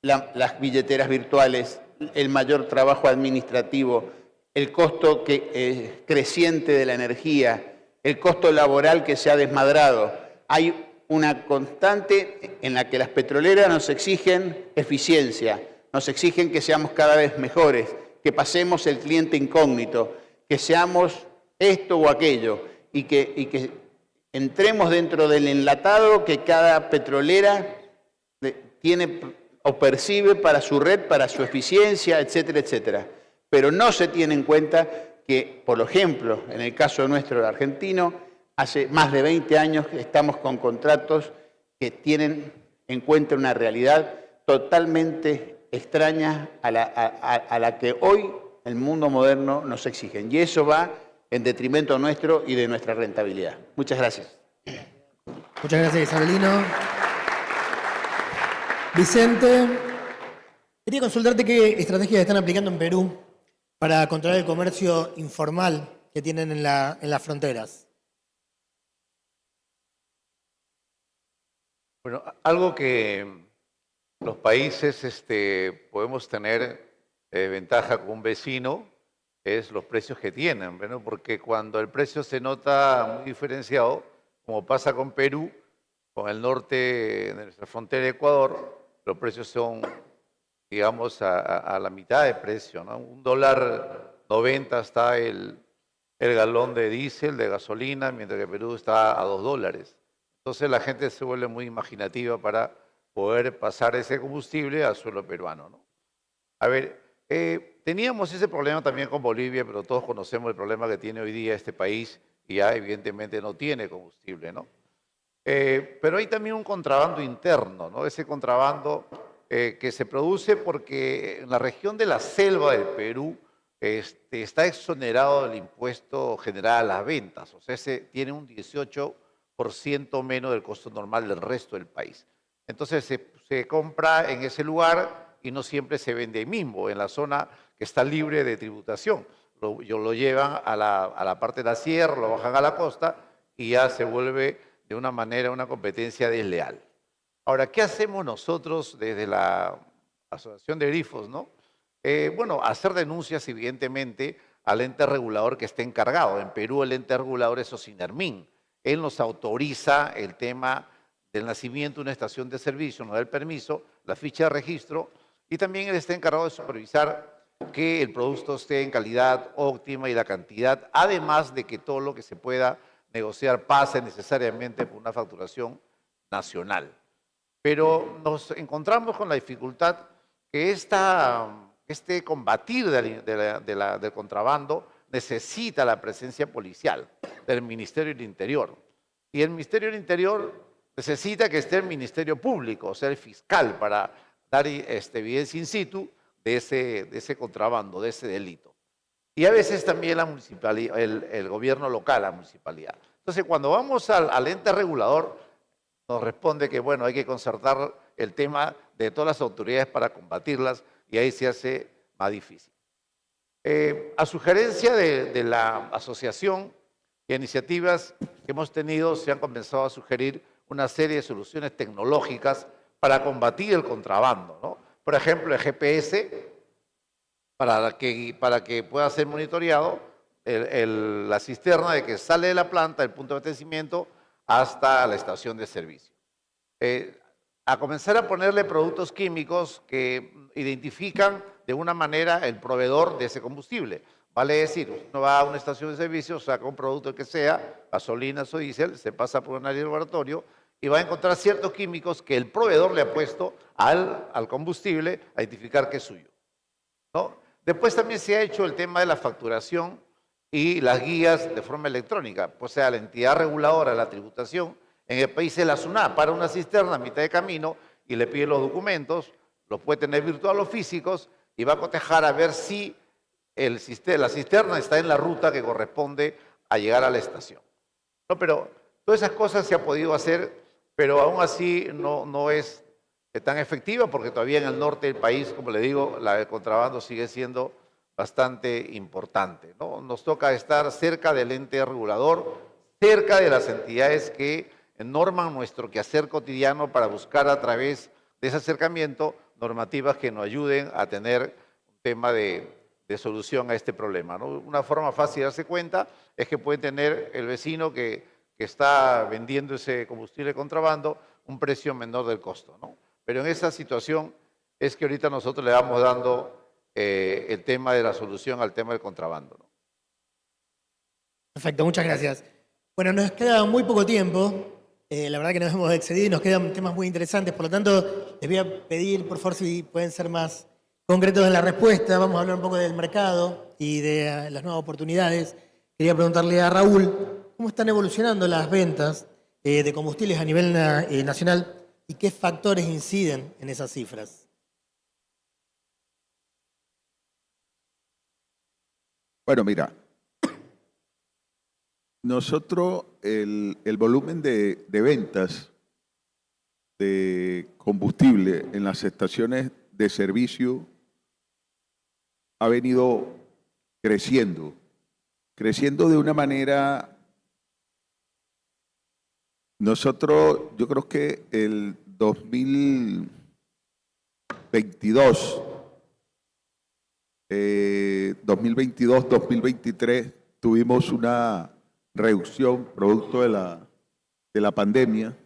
Speaker 6: las billeteras virtuales, el mayor trabajo administrativo, el costo creciente de la energía, el costo laboral que se ha desmadrado. Hay una constante en la que las petroleras nos exigen eficiencia, nos exigen que seamos cada vez mejores, que pasemos el cliente incógnito, que seamos esto o aquello y que entremos dentro del enlatado que cada petrolera tiene o percibe para su red, para su eficiencia, etcétera, etcétera. Pero no se tiene en cuenta que, por ejemplo, en el caso nuestro argentino, hace más de 20 años que estamos con contratos que tienen en cuenta una realidad totalmente extraña a la que hoy el mundo moderno nos exige. Y eso va en detrimento nuestro y de nuestra rentabilidad. Muchas gracias.
Speaker 2: Muchas gracias, Isabelino. Vicente, quería consultarte qué estrategias están aplicando en Perú para controlar el comercio informal que tienen en las fronteras.
Speaker 4: Bueno, algo que los países podemos tener ventaja con un vecino es los precios que tienen, ¿no? Porque cuando el precio se nota muy diferenciado, como pasa con Perú, con el norte de nuestra frontera de Ecuador, los precios son, digamos, a la mitad de precio, ¿no? $1.90 está el galón de diésel, de gasolina, mientras que Perú está a $2. Entonces la gente se vuelve muy imaginativa para poder pasar ese combustible al suelo peruano, ¿no? A ver, teníamos ese problema también con Bolivia, pero todos conocemos el problema que tiene hoy día este país y ya evidentemente no tiene combustible, ¿no? Pero hay también un contrabando interno, ¿no? Ese contrabando que se produce porque en la región de la selva del Perú está exonerado del impuesto general a las ventas, o sea, tiene un 18% menos del costo normal del resto del país. Entonces se compra en ese lugar y no siempre se vende ahí mismo, en la zona que está libre de tributación. Lo llevan a la parte de la sierra, lo bajan a la costa y ya se vuelve de una manera una competencia desleal. Ahora, ¿qué hacemos nosotros desde la Asociación de Grifos, ¿no? Bueno, hacer denuncias, evidentemente, al ente regulador que esté encargado. En Perú el ente regulador es Ocinermin. Él nos autoriza el tema del nacimiento de una estación de servicio, nos da el permiso, la ficha de registro, y también él está encargado de supervisar que el producto esté en calidad óptima y la cantidad, además de que todo lo que se pueda negociar pase necesariamente por una facturación nacional. Pero nos encontramos con la dificultad que este combatir del contrabando necesita la presencia policial del Ministerio del Interior. Y el Ministerio del Interior necesita que esté el Ministerio Público, o sea, el fiscal, para dar evidencia in situ de ese contrabando, de ese delito. Y a veces también la municipalidad, el gobierno local, la municipalidad. Entonces, cuando vamos al ente regulador, nos responde que, bueno, hay que concertar el tema de todas las autoridades para combatirlas y ahí se hace más difícil. A sugerencia de la asociación y iniciativas que hemos tenido, se han comenzado a sugerir una serie de soluciones tecnológicas para combatir el contrabando, ¿no? Por ejemplo, el GPS, para que pueda ser monitoreado la cisterna de que sale de la planta, del punto de abastecimiento, hasta la estación de servicio. A comenzar a ponerle productos químicos que identifican de una manera el proveedor de ese combustible. Vale decir, uno va a una estación de servicio, saca un producto que sea, gasolina o diésel, se pasa por un área de laboratorio y va a encontrar ciertos químicos que el proveedor le ha puesto al combustible a identificar que es suyo, ¿no? Después también se ha hecho el tema de la facturación y las guías de forma electrónica. O sea, la entidad reguladora de la tributación en el país es la SUNAT, para una cisterna a mitad de camino y le pide los documentos, los puede tener virtual o físicos y va a cotejar a ver si la cisterna está en la ruta que corresponde a llegar a la estación. No, pero todas esas cosas se ha podido hacer, pero aún así no es tan efectiva porque todavía en el norte del país, como le digo, el contrabando sigue siendo bastante importante, ¿no? Nos toca estar cerca del ente regulador, cerca de las entidades que norman nuestro quehacer cotidiano para buscar a través de ese acercamiento normativas que nos ayuden a tener un tema de solución a este problema, ¿no? Una forma fácil de darse cuenta es que puede tener el vecino que está vendiendo ese combustible de contrabando un precio menor del costo, ¿no? Pero en esa situación es que ahorita nosotros le vamos dando el tema de la solución al tema del contrabando, ¿no?
Speaker 2: Perfecto, muchas gracias. Bueno, nos queda muy poco tiempo. La verdad que nos hemos excedido y nos quedan temas muy interesantes. Por lo tanto, les voy a pedir, por favor, si pueden ser más concretos en la respuesta. Vamos a hablar un poco del mercado y de las nuevas oportunidades. Quería preguntarle a Raúl, ¿cómo están evolucionando las ventas de combustibles a nivel nacional y qué factores inciden en esas cifras?
Speaker 3: Bueno, mira, nosotros el volumen de ventas de combustible en las estaciones de servicio ha venido creciendo de una manera. Nosotros, yo creo que el 2022, 2023 tuvimos una reducción producto de la pandemia.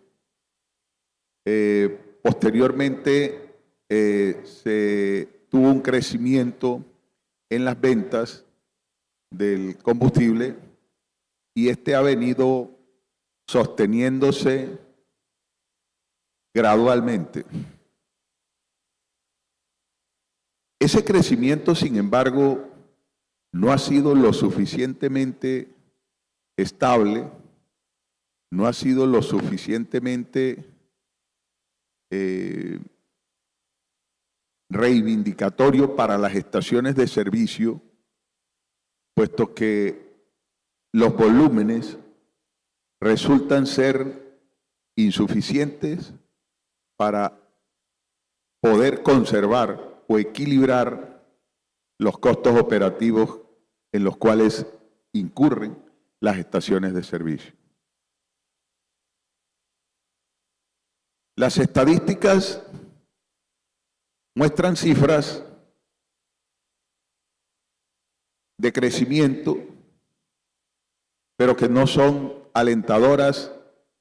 Speaker 3: Posteriormente se tuvo un crecimiento en las ventas del combustible y este ha venido sosteniéndose gradualmente. Ese crecimiento, sin embargo, no ha sido lo suficientemente estable, no ha sido lo suficientemente reivindicatorio para las estaciones de servicio, puesto que los volúmenes resultan ser insuficientes para poder conservar o equilibrar los costos operativos en los cuales incurren las estaciones de servicio. Las estadísticas muestran cifras de crecimiento, pero que no son alentadoras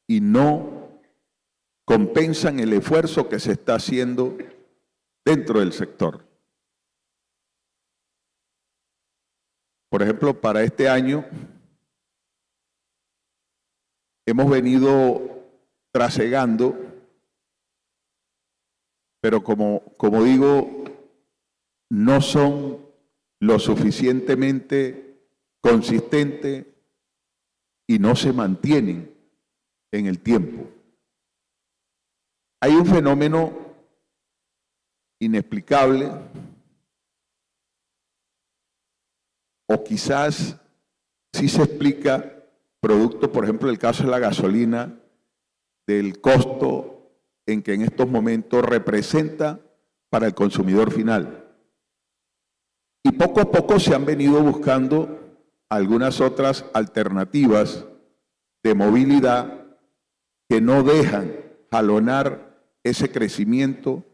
Speaker 3: y no compensan el esfuerzo que se está haciendo dentro del sector. Por ejemplo, para este año hemos venido trasegando, pero como digo, no son lo suficientemente consistentes y no se mantienen en el tiempo. Hay un fenómeno inexplicable, o quizás sí se explica, producto, por ejemplo, del caso de la gasolina, del costo en que en estos momentos representa para el consumidor final. Y poco a poco se han venido buscando algunas otras alternativas de movilidad que no dejan jalonar ese crecimiento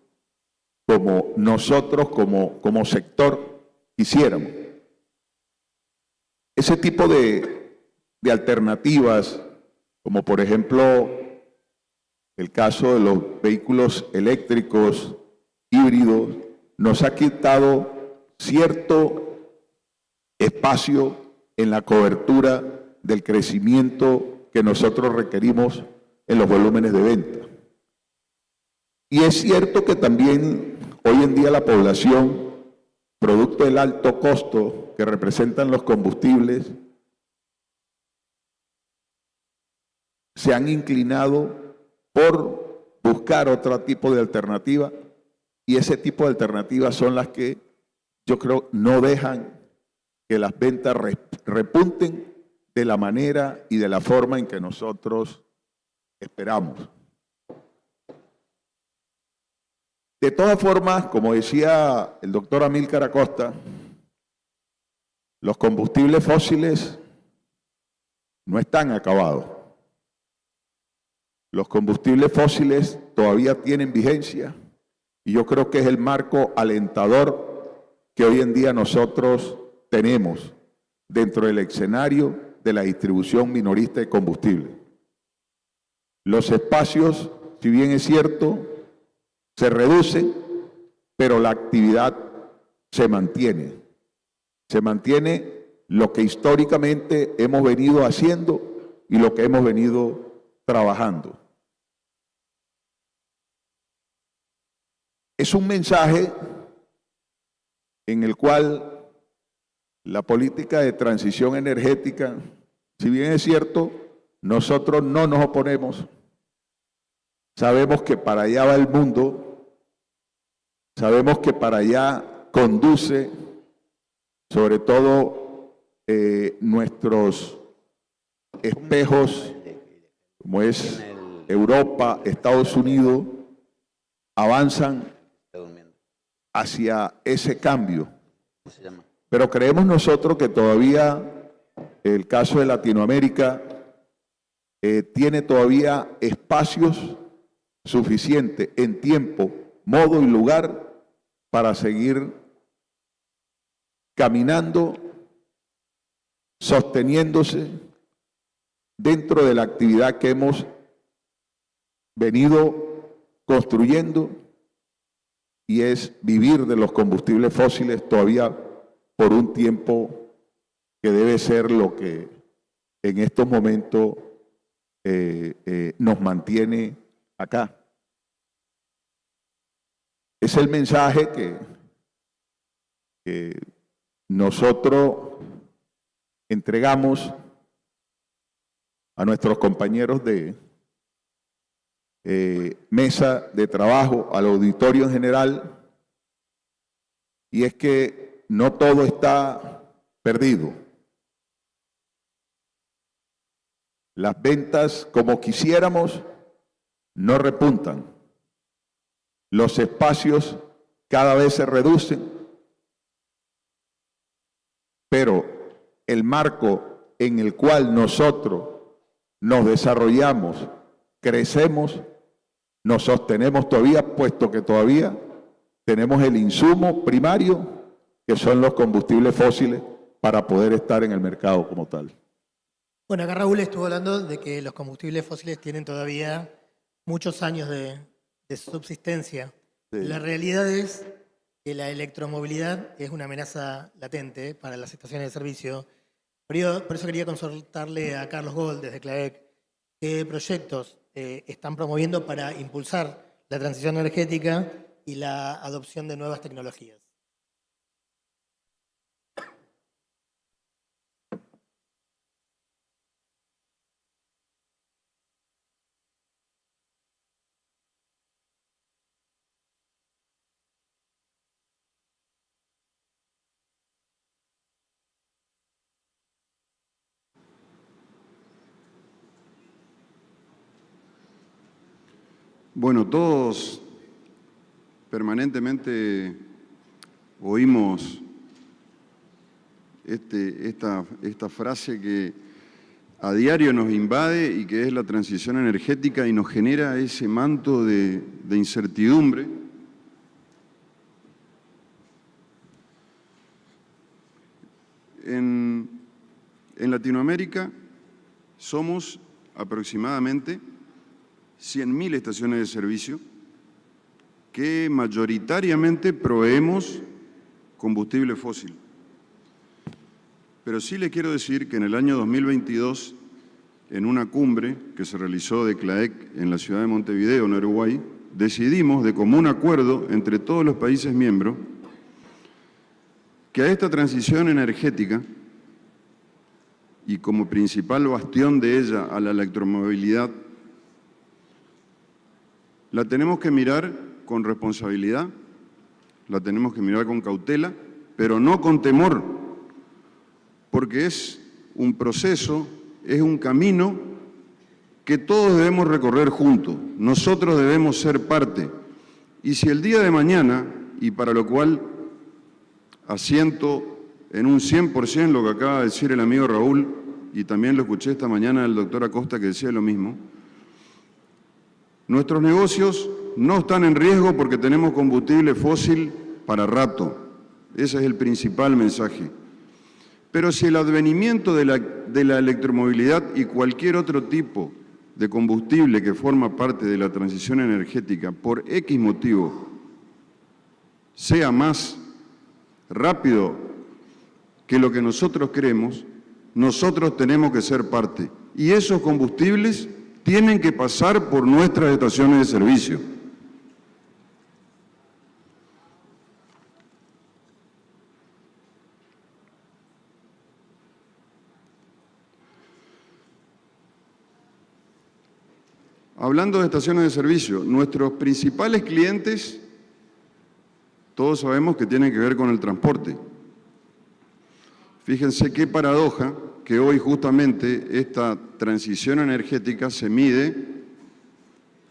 Speaker 3: como nosotros, como sector, quisiéramos. Ese tipo de alternativas, como por ejemplo el caso de los vehículos eléctricos, híbridos, nos ha quitado cierto espacio en la cobertura del crecimiento que nosotros requerimos en los volúmenes de venta. Y es cierto que también hoy en día la población, producto del alto costo que representan los combustibles, se han inclinado por buscar otro tipo de alternativa, y ese tipo de alternativas son las que yo creo no dejan que las ventas repunten de la manera y de la forma en que nosotros esperamos. De todas formas, como decía el doctor Amílcar Acosta, los combustibles fósiles no están acabados. Los combustibles fósiles todavía tienen vigencia y yo creo que es el marco alentador que hoy en día nosotros tenemos dentro del escenario de la distribución minorista de combustible. Los espacios, si bien es cierto, se reducen, pero la actividad se mantiene. Se mantiene lo que históricamente hemos venido haciendo y lo que hemos venido trabajando. Es un mensaje en el cual la política de transición energética, si bien es cierto, nosotros no nos oponemos, sabemos que para allá va el mundo, sabemos que para allá conduce sobre todo nuestros espejos, como es Europa, Estados Unidos, avanzan hacia ese cambio. Pero creemos nosotros que todavía el caso de Latinoamérica tiene todavía espacios suficientes en tiempo, modo y lugar para seguir caminando, sosteniéndose dentro de la actividad que hemos venido construyendo, y es vivir de los combustibles fósiles todavía por un tiempo que debe ser lo que en estos momentos nos mantiene acá. Es el mensaje que nosotros entregamos a nuestros compañeros de mesa de trabajo, al auditorio en general, y es que no todo está perdido. Las ventas, como quisiéramos, no repuntan. Los espacios cada vez se reducen, pero el marco en el cual nosotros nos desarrollamos, crecemos, nos sostenemos todavía, puesto que todavía tenemos el insumo primario, que son los combustibles fósiles, para poder estar en el mercado como tal.
Speaker 2: Bueno, acá Raúl estuvo hablando de que los combustibles fósiles tienen todavía muchos años de subsistencia.
Speaker 3: Sí.
Speaker 2: La realidad es que la electromovilidad es una amenaza latente para las estaciones de servicio. Por eso quería consultarle a Carlos Gold desde CLAEC qué proyectos están promoviendo para impulsar la transición energética y la adopción de nuevas tecnologías.
Speaker 7: Bueno, todos permanentemente oímos esta frase que a diario nos invade y que es la transición energética y nos genera ese manto de incertidumbre. en Latinoamérica somos aproximadamente 100.000 estaciones de servicio que mayoritariamente proveemos combustible fósil. Pero sí le quiero decir que en el año 2022, en una cumbre que se realizó de CLAEC en la ciudad de Montevideo, en Uruguay, decidimos de común acuerdo entre todos los países miembros que a esta transición energética y como principal bastión de ella a la electromovilidad, la tenemos que mirar con responsabilidad, la tenemos que mirar con cautela, pero no con temor, porque es un proceso, es un camino que todos debemos recorrer juntos. Nosotros debemos ser parte. Y si el día de mañana, y para lo cual asiento en un 100% lo que acaba de decir el amigo Raúl, y también lo escuché esta mañana del doctor Acosta que decía lo mismo, nuestros negocios no están en riesgo porque tenemos combustible fósil para rato. Ese es el principal mensaje. Pero si el advenimiento de la electromovilidad y cualquier otro tipo de combustible que forma parte de la transición energética, por X motivo, sea más rápido que lo que nosotros queremos, nosotros tenemos que ser parte. Y esos combustibles tienen que pasar por nuestras estaciones de servicio. Hablando de estaciones de servicio, nuestros principales clientes, todos sabemos que tienen que ver con el transporte. Fíjense qué paradoja que hoy justamente esta transición energética se mide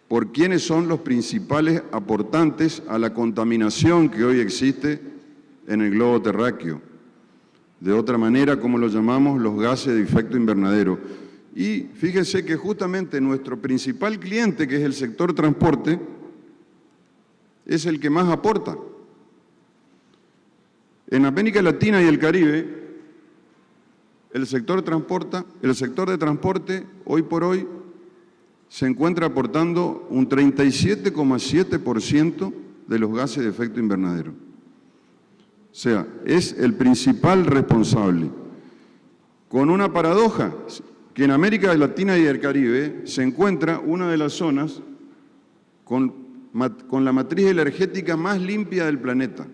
Speaker 7: por quiénes son los principales aportantes a la contaminación que hoy existe en el globo terráqueo. De otra manera, como lo llamamos, los gases de efecto invernadero. Y fíjense que justamente nuestro principal cliente, que es el sector transporte, es el que más aporta. En América Latina y el Caribe, el sector de transporte, hoy por hoy, se encuentra aportando un 37,7% de los gases de efecto invernadero. O sea, es el principal responsable. Con una paradoja, que en América Latina y el Caribe se encuentra una de las zonas con la matriz energética más limpia del planeta.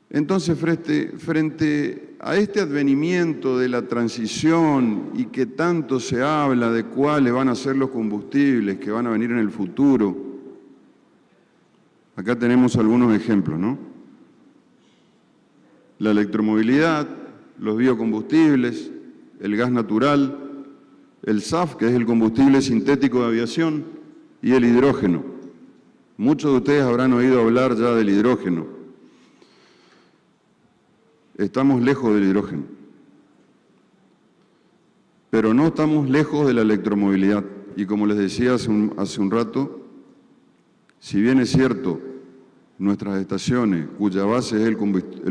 Speaker 7: Entonces, frente a este advenimiento de la transición y que tanto se habla de cuáles van a ser los combustibles que van a venir en el futuro, acá tenemos algunos ejemplos, ¿no? La electromovilidad, los biocombustibles, el gas natural, el SAF, que es el combustible sintético de aviación, y el hidrógeno. Muchos de ustedes habrán oído hablar ya del hidrógeno. Estamos lejos del hidrógeno, pero no estamos lejos de la electromovilidad. Y como les decía hace un rato, si bien es cierto, nuestras estaciones, cuya base es el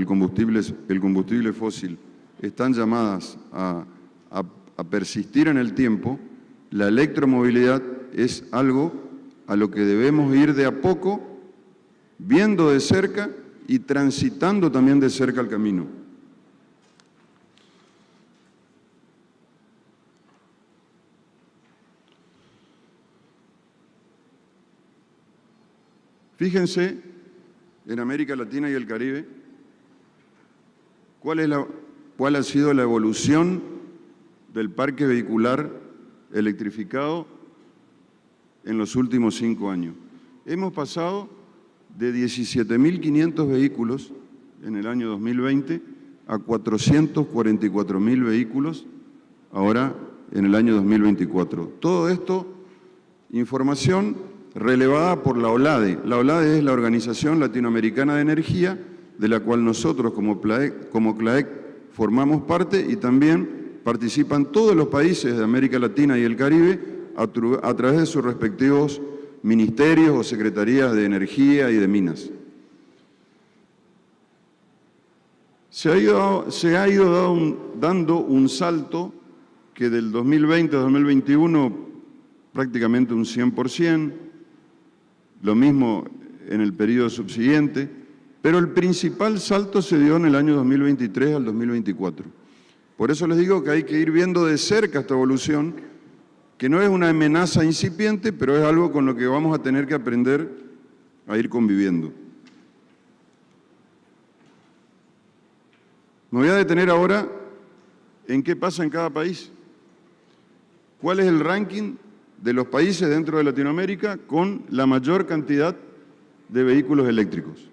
Speaker 7: combustible fósil, están llamadas a persistir en el tiempo, la electromovilidad es algo a lo que debemos ir de a poco, viendo de cerca y transitando también de cerca el camino. Fíjense, en América Latina y el Caribe, cuál ha sido la evolución del parque vehicular electrificado en los últimos 5 años. Hemos pasado de 17.500 vehículos en el año 2020 a 444.000 vehículos ahora en el año 2024. Todo esto, información relevada por la OLADE. La OLADE es la Organización Latinoamericana de Energía, de la cual nosotros como CLAEC formamos parte, y también participan todos los países de América Latina y el Caribe a través de sus respectivos ministerios o secretarías de energía y de minas. Se ha ido dando un salto que del 2020 a 2021 prácticamente un 100%, lo mismo en el periodo subsiguiente, pero el principal salto se dio en el año 2023 al 2024. Por eso les digo que hay que ir viendo de cerca esta evolución, que no es una amenaza incipiente, pero es algo con lo que vamos a tener que aprender a ir conviviendo. Me voy a detener ahora en qué pasa en cada país. ¿Cuál es el ranking de los países dentro de Latinoamérica con la mayor cantidad de vehículos eléctricos?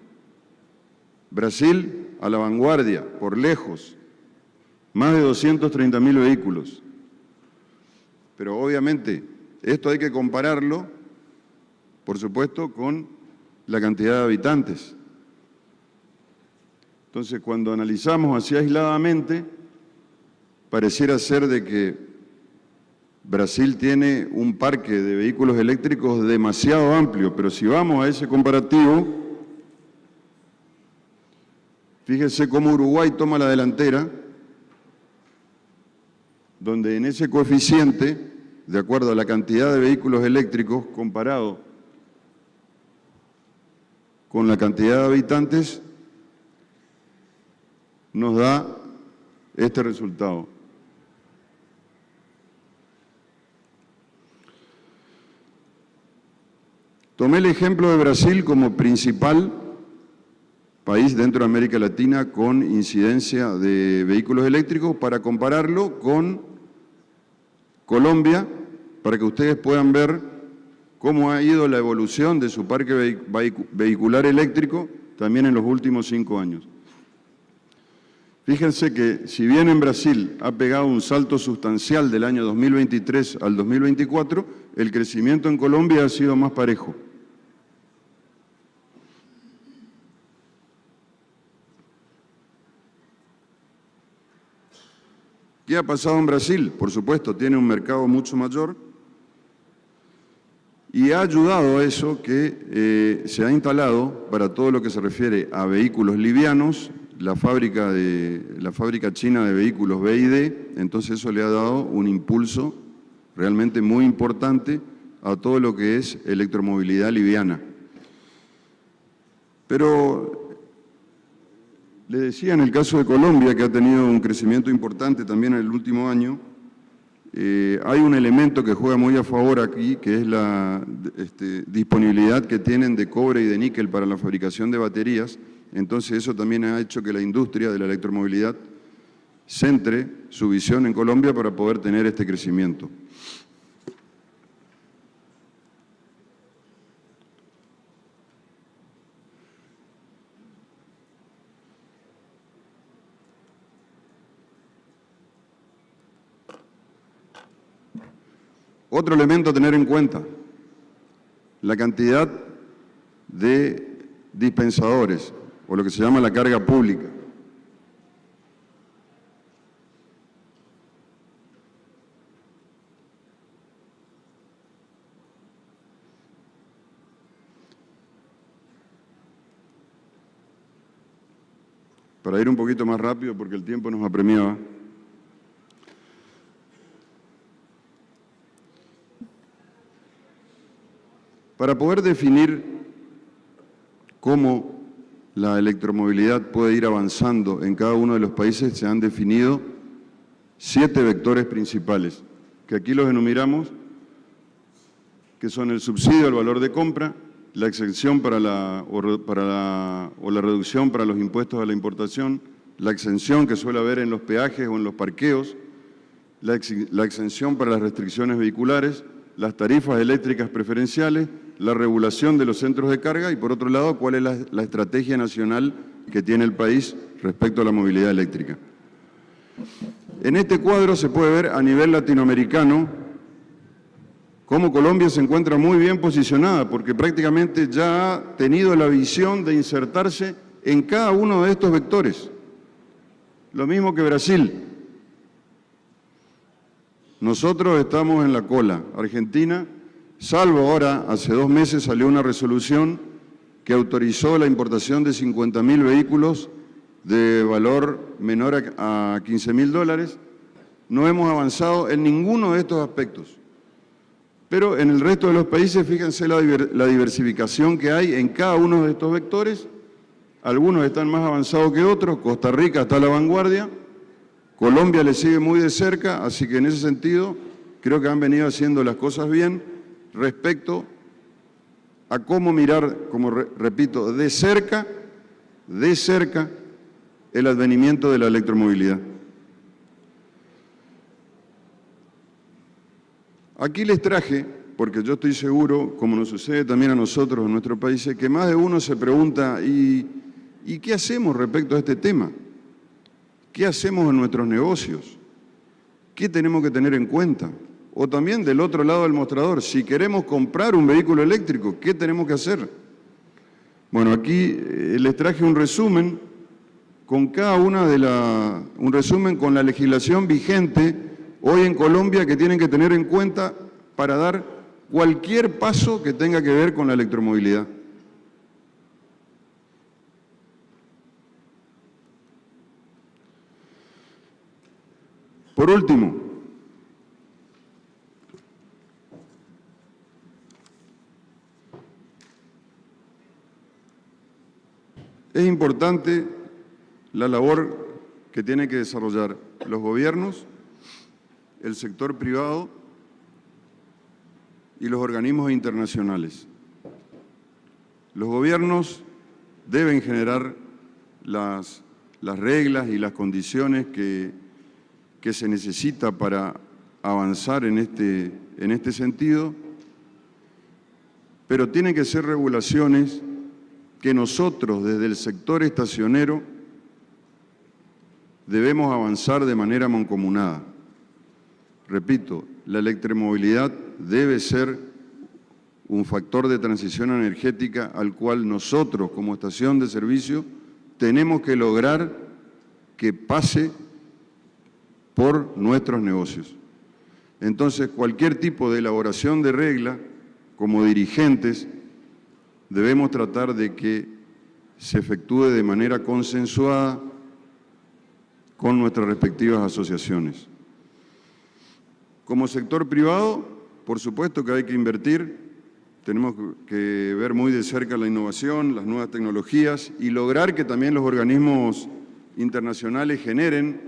Speaker 7: Brasil, a la vanguardia, por lejos, más de 230.000 vehículos. Pero obviamente esto hay que compararlo, por supuesto, con la cantidad de habitantes. Entonces, cuando analizamos así aisladamente, pareciera ser de que Brasil tiene un parque de vehículos eléctricos demasiado amplio, pero si vamos a ese comparativo, fíjense cómo Uruguay toma la delantera, donde en ese coeficiente, de acuerdo a la cantidad de vehículos eléctricos comparado con la cantidad de habitantes, nos da este resultado. Tomé el ejemplo de Brasil como principal país dentro de América Latina con incidencia de vehículos eléctricos para compararlo con Colombia, para que ustedes puedan ver cómo ha ido la evolución de su parque vehicular eléctrico también en los últimos 5 años. Fíjense que si bien en Brasil ha pegado un salto sustancial del año 2023 al 2024, el crecimiento en Colombia ha sido más parejo. ¿Qué ha pasado en Brasil? Por supuesto, tiene un mercado mucho mayor y ha ayudado a eso que se ha instalado para todo lo que se refiere a vehículos livianos, la fábrica china de vehículos BYD, entonces eso le ha dado un impulso realmente muy importante a todo lo que es electromovilidad liviana. Pero le decía en el caso de Colombia, que ha tenido un crecimiento importante también en el último año, hay un elemento que juega muy a favor aquí, que es la disponibilidad que tienen de cobre y de níquel para la fabricación de baterías. Entonces eso también ha hecho que la industria de la electromovilidad centre su visión en Colombia para poder tener este crecimiento. Otro elemento a tener en cuenta, la cantidad de dispensadores, o lo que se llama la carga pública. Para ir un poquito más rápido, porque el tiempo nos apremiaba. Para poder definir cómo la electromovilidad puede ir avanzando en cada uno de los países, se han definido 7 vectores principales, que aquí los enumeramos, que son el subsidio al valor de compra, la exención o la reducción para los impuestos a la importación, la exención que suele haber en los peajes o en los parqueos, la exención para las restricciones vehiculares, las tarifas eléctricas preferenciales, la regulación de los centros de carga y, por otro lado, cuál es la estrategia nacional que tiene el país respecto a la movilidad eléctrica. En este cuadro se puede ver a nivel latinoamericano cómo Colombia se encuentra muy bien posicionada, porque prácticamente ya ha tenido la visión de insertarse en cada uno de estos vectores. Lo mismo que Brasil. Nosotros estamos en la cola. Argentina salvo ahora, hace 2 meses salió una resolución que autorizó la importación de 50.000 vehículos de valor menor a $15.000. No hemos avanzado en ninguno de estos aspectos. Pero en el resto de los países, fíjense la diversificación que hay en cada uno de estos vectores. Algunos están más avanzados que otros. Costa Rica está a la vanguardia. Colombia le sigue muy de cerca, así que en ese sentido creo que han venido haciendo las cosas bien respecto a cómo mirar, como repito, de cerca el advenimiento de la electromovilidad. Aquí les traje, porque yo estoy seguro, como nos sucede también a nosotros en nuestro país, que más de uno se pregunta, ¿y qué hacemos respecto a este tema? ¿Qué hacemos en nuestros negocios? ¿Qué tenemos que tener en cuenta? O también del otro lado del mostrador, si queremos comprar un vehículo eléctrico, ¿qué tenemos que hacer? Bueno, aquí les traje un resumen con un resumen con la legislación vigente hoy en Colombia que tienen que tener en cuenta para dar cualquier paso que tenga que ver con la electromovilidad. Por último, es importante la labor que tienen que desarrollar los gobiernos, el sector privado y los organismos internacionales. Los gobiernos deben generar las reglas y las condiciones que se necesita para avanzar en este sentido, pero tienen que ser regulaciones que nosotros desde el sector estacionero debemos avanzar de manera mancomunada. Repito, la electromovilidad debe ser un factor de transición energética al cual nosotros como estación de servicio tenemos que lograr que pase por nuestros negocios. Entonces, cualquier tipo de elaboración de regla, como dirigentes, debemos tratar de que se efectúe de manera consensuada con nuestras respectivas asociaciones. Como sector privado, por supuesto que hay que invertir, tenemos que ver muy de cerca la innovación, las nuevas tecnologías y lograr que también los organismos internacionales generen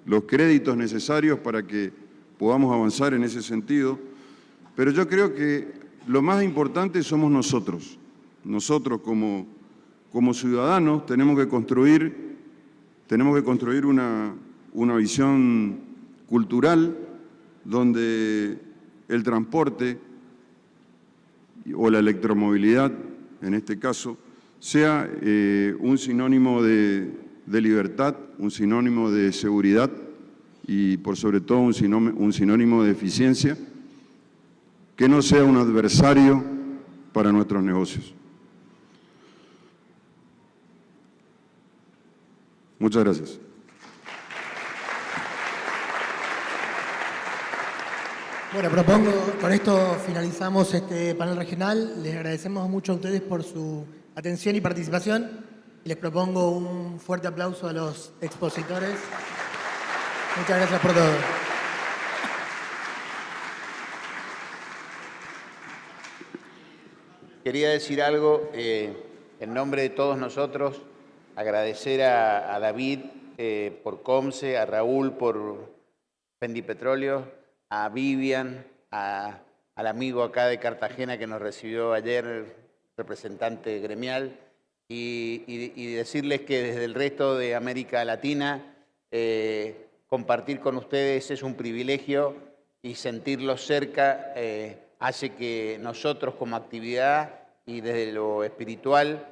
Speaker 7: los créditos necesarios para que podamos avanzar en ese sentido. Pero yo creo que lo más importante somos nosotros. Nosotros como ciudadanos tenemos que construir una visión cultural donde el transporte o la electromovilidad, en este caso, sea un sinónimo de libertad, un sinónimo de seguridad y por sobre todo un sinónimo de eficiencia, que no sea un adversario para nuestros negocios. Muchas gracias.
Speaker 2: Bueno, propongo, con esto finalizamos este panel regional. Les agradecemos mucho a ustedes por su atención y participación. Les propongo un fuerte aplauso a los expositores. Muchas gracias por todo.
Speaker 6: Quería decir algo en nombre de todos nosotros, agradecer a David por Comce, a Raúl por Fendi Petróleo, a Vivian, al amigo acá de Cartagena que nos recibió ayer, representante gremial, y decirles que desde el resto de América Latina compartir con ustedes es un privilegio y sentirlos cerca hace que nosotros como actividad y desde lo espiritual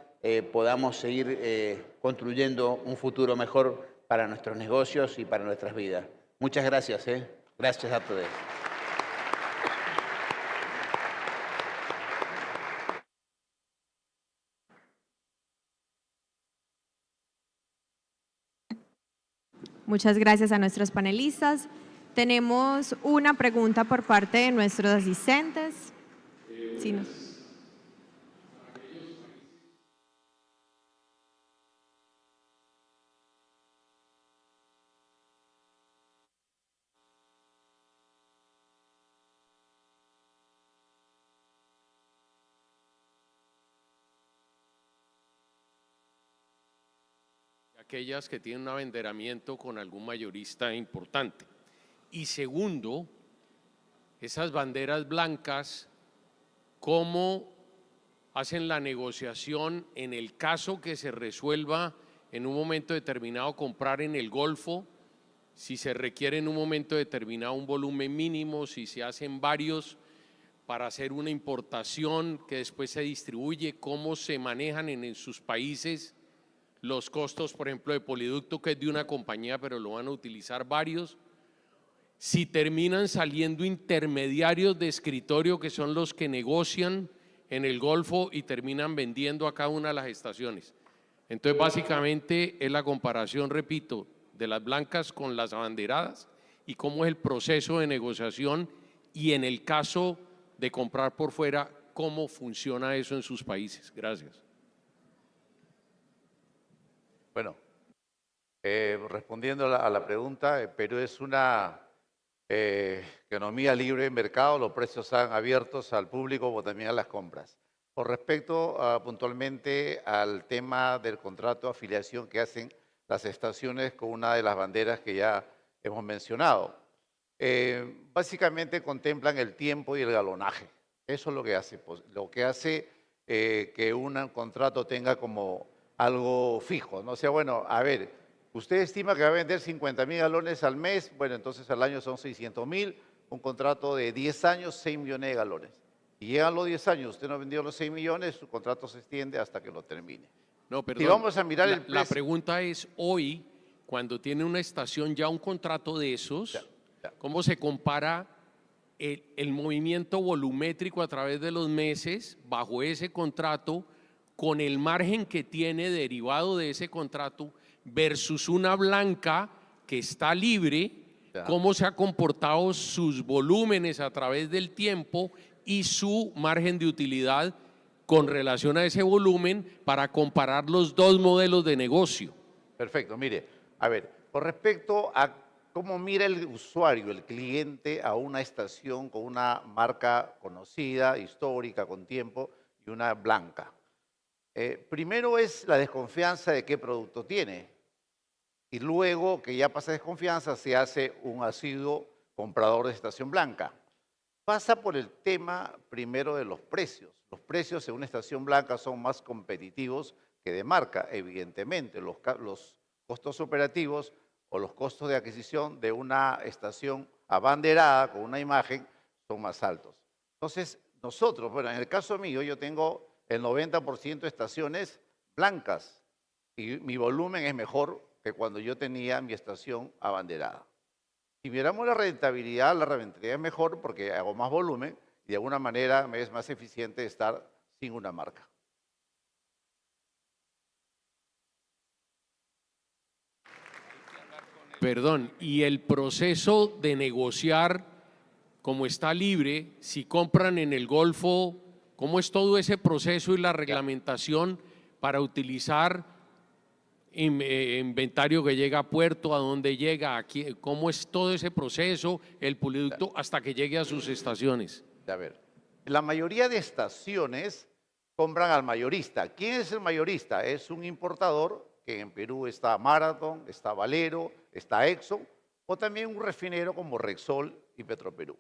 Speaker 6: podamos seguir construyendo un futuro mejor para nuestros negocios y para nuestras vidas. Muchas gracias. Gracias a todos.
Speaker 1: Muchas gracias a nuestros panelistas. Tenemos una pregunta por parte de nuestros asistentes. Sí, no.
Speaker 8: Aquellas que tienen un abanderamiento con algún mayorista importante. Y segundo, esas banderas blancas, ¿cómo hacen la negociación en el caso que se resuelva en un momento determinado comprar en el Golfo? Si se requiere en un momento determinado un volumen mínimo, si se hacen varios para hacer una importación que después se distribuye, ¿cómo se manejan en sus países los costos, por ejemplo, de Poliducto, que es de una compañía, pero lo van a utilizar varios? Si terminan saliendo intermediarios de escritorio, que son los que negocian en el Golfo y terminan vendiendo a cada una de las estaciones. Entonces, básicamente es la comparación, repito, de las blancas con las abanderadas y cómo es el proceso de negociación, y en el caso de comprar por fuera, cómo funciona eso en sus países. Gracias.
Speaker 4: Bueno, respondiendo a la pregunta, Perú es una economía libre de mercado, los precios están abiertos al público o también a las compras. Con respecto puntualmente al tema del contrato de afiliación que hacen las estaciones con una de las banderas que ya hemos mencionado, básicamente contemplan el tiempo y el galonaje. Eso es lo que hace, pues, que un contrato tenga como algo fijo, ¿no? O sea, bueno, a ver, usted estima que va a vender 50.000 galones al mes, bueno, entonces al año son 600.000, un contrato de 10 años, 6 millones de galones. Y llegan los 10 años, usted no vendió los 6 millones, su contrato se extiende hasta que lo termine.
Speaker 8: No, perdón.
Speaker 4: Si vamos a mirar el precio.
Speaker 8: La pregunta es, hoy, cuando tiene una estación ya un contrato de esos, ¿cómo se compara el movimiento volumétrico a través de los meses bajo ese contrato con el margen que tiene derivado de ese contrato versus una blanca que está libre? ¿Cómo se han comportado sus volúmenes a través del tiempo y su margen de utilidad con relación a ese volumen para comparar los dos modelos de negocio?
Speaker 4: Perfecto, mire, a ver, con respecto a cómo mira el usuario, el cliente, a una estación con una marca conocida, histórica, con tiempo, y una blanca. Primero es la desconfianza de qué producto tiene, y luego que ya pasa desconfianza se hace un asiduo comprador de estación blanca. Pasa por el tema primero de los precios. Los precios en una estación blanca son más competitivos que de marca, evidentemente. Los costos operativos o los costos de adquisición de una estación abanderada con una imagen son más altos. Entonces, nosotros, bueno, en el caso mío, yo tengo el 90% de estaciones blancas y mi volumen es mejor que cuando yo tenía mi estación abanderada. Si miramos la rentabilidad es mejor porque hago más volumen y de alguna manera me es más eficiente estar sin una marca.
Speaker 8: Perdón, y el proceso de negociar, como está libre, si compran en el Golfo, ¿cómo es todo ese proceso y la reglamentación para utilizar inventario que llega a puerto, a dónde llega, aquí, cómo es todo ese proceso, el Poliducto, hasta que llegue a sus estaciones?
Speaker 4: A ver, la mayoría de estaciones compran al mayorista. ¿Quién es el mayorista? Es un importador, que en Perú está Marathon, está Valero, está Exxon, o también un refinero como Rexol y Petroperú.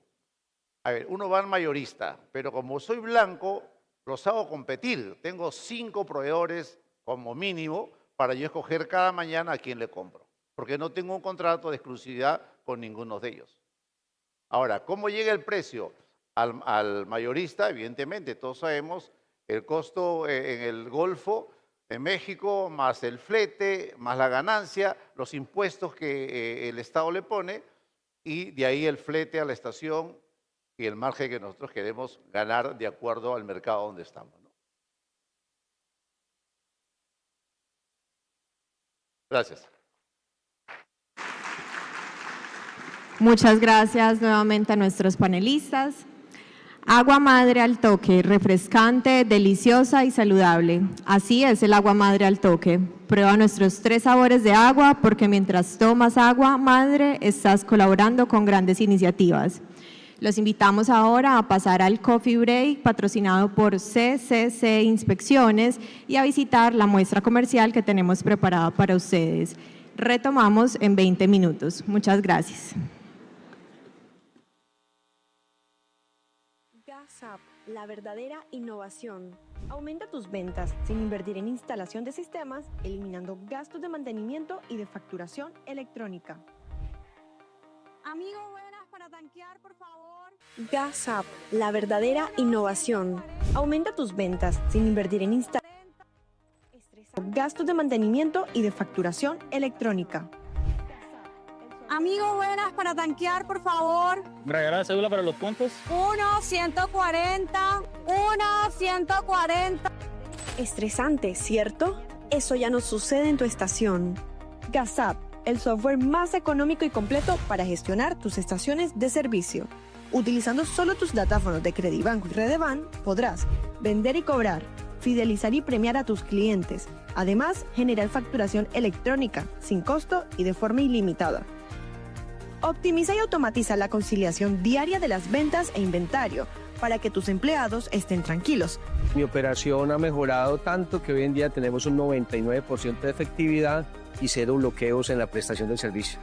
Speaker 4: A ver, uno va al mayorista, pero como soy blanco, los hago competir. Tengo 5 proveedores como mínimo para yo escoger cada mañana a quién le compro, porque no tengo un contrato de exclusividad con ninguno de ellos. Ahora, ¿cómo llega el precio al mayorista? Evidentemente, todos sabemos el costo en el Golfo, en México, más el flete, más la ganancia, los impuestos que el Estado le pone, y de ahí el flete a la estación y el margen que nosotros queremos ganar de acuerdo al mercado donde estamos, ¿no? Gracias.
Speaker 1: Muchas gracias nuevamente a nuestros panelistas. Agua madre al toque, refrescante, deliciosa y saludable. Así es el agua madre al toque. Prueba nuestros 3 sabores de agua porque mientras tomas agua madre estás colaborando con grandes iniciativas. Los invitamos ahora a pasar al Coffee Break patrocinado por CCC Inspecciones y a visitar la muestra comercial que tenemos preparada para ustedes. Retomamos en 20 minutos. Muchas gracias.
Speaker 9: GasUp, la verdadera innovación. Aumenta tus ventas sin invertir en instalación de sistemas, eliminando gastos de mantenimiento y de facturación electrónica.
Speaker 10: Amigo, buenas, para tanquear, por favor.
Speaker 9: GasUp, la verdadera innovación. Aumenta tus ventas sin invertir en instalación, gastos de mantenimiento y de facturación electrónica.
Speaker 10: Amigo, buenas, para tanquear, por favor.
Speaker 11: ¿Me regala la cédula para los puntos?
Speaker 10: 1-140, 1-140.
Speaker 9: Estresante, ¿cierto? Eso ya no sucede en tu estación. GasUp, el software más económico y completo para gestionar tus estaciones de servicio. Utilizando solo tus datáfonos de Credibanco y Redeban, podrás vender y cobrar, fidelizar y premiar a tus clientes. Además, generar facturación electrónica, sin costo y de forma ilimitada. Optimiza y automatiza la conciliación diaria de las ventas e inventario para que tus empleados estén tranquilos.
Speaker 11: Mi operación ha mejorado tanto que hoy en día tenemos un 99% de efectividad y 0 bloqueos en la prestación del servicio.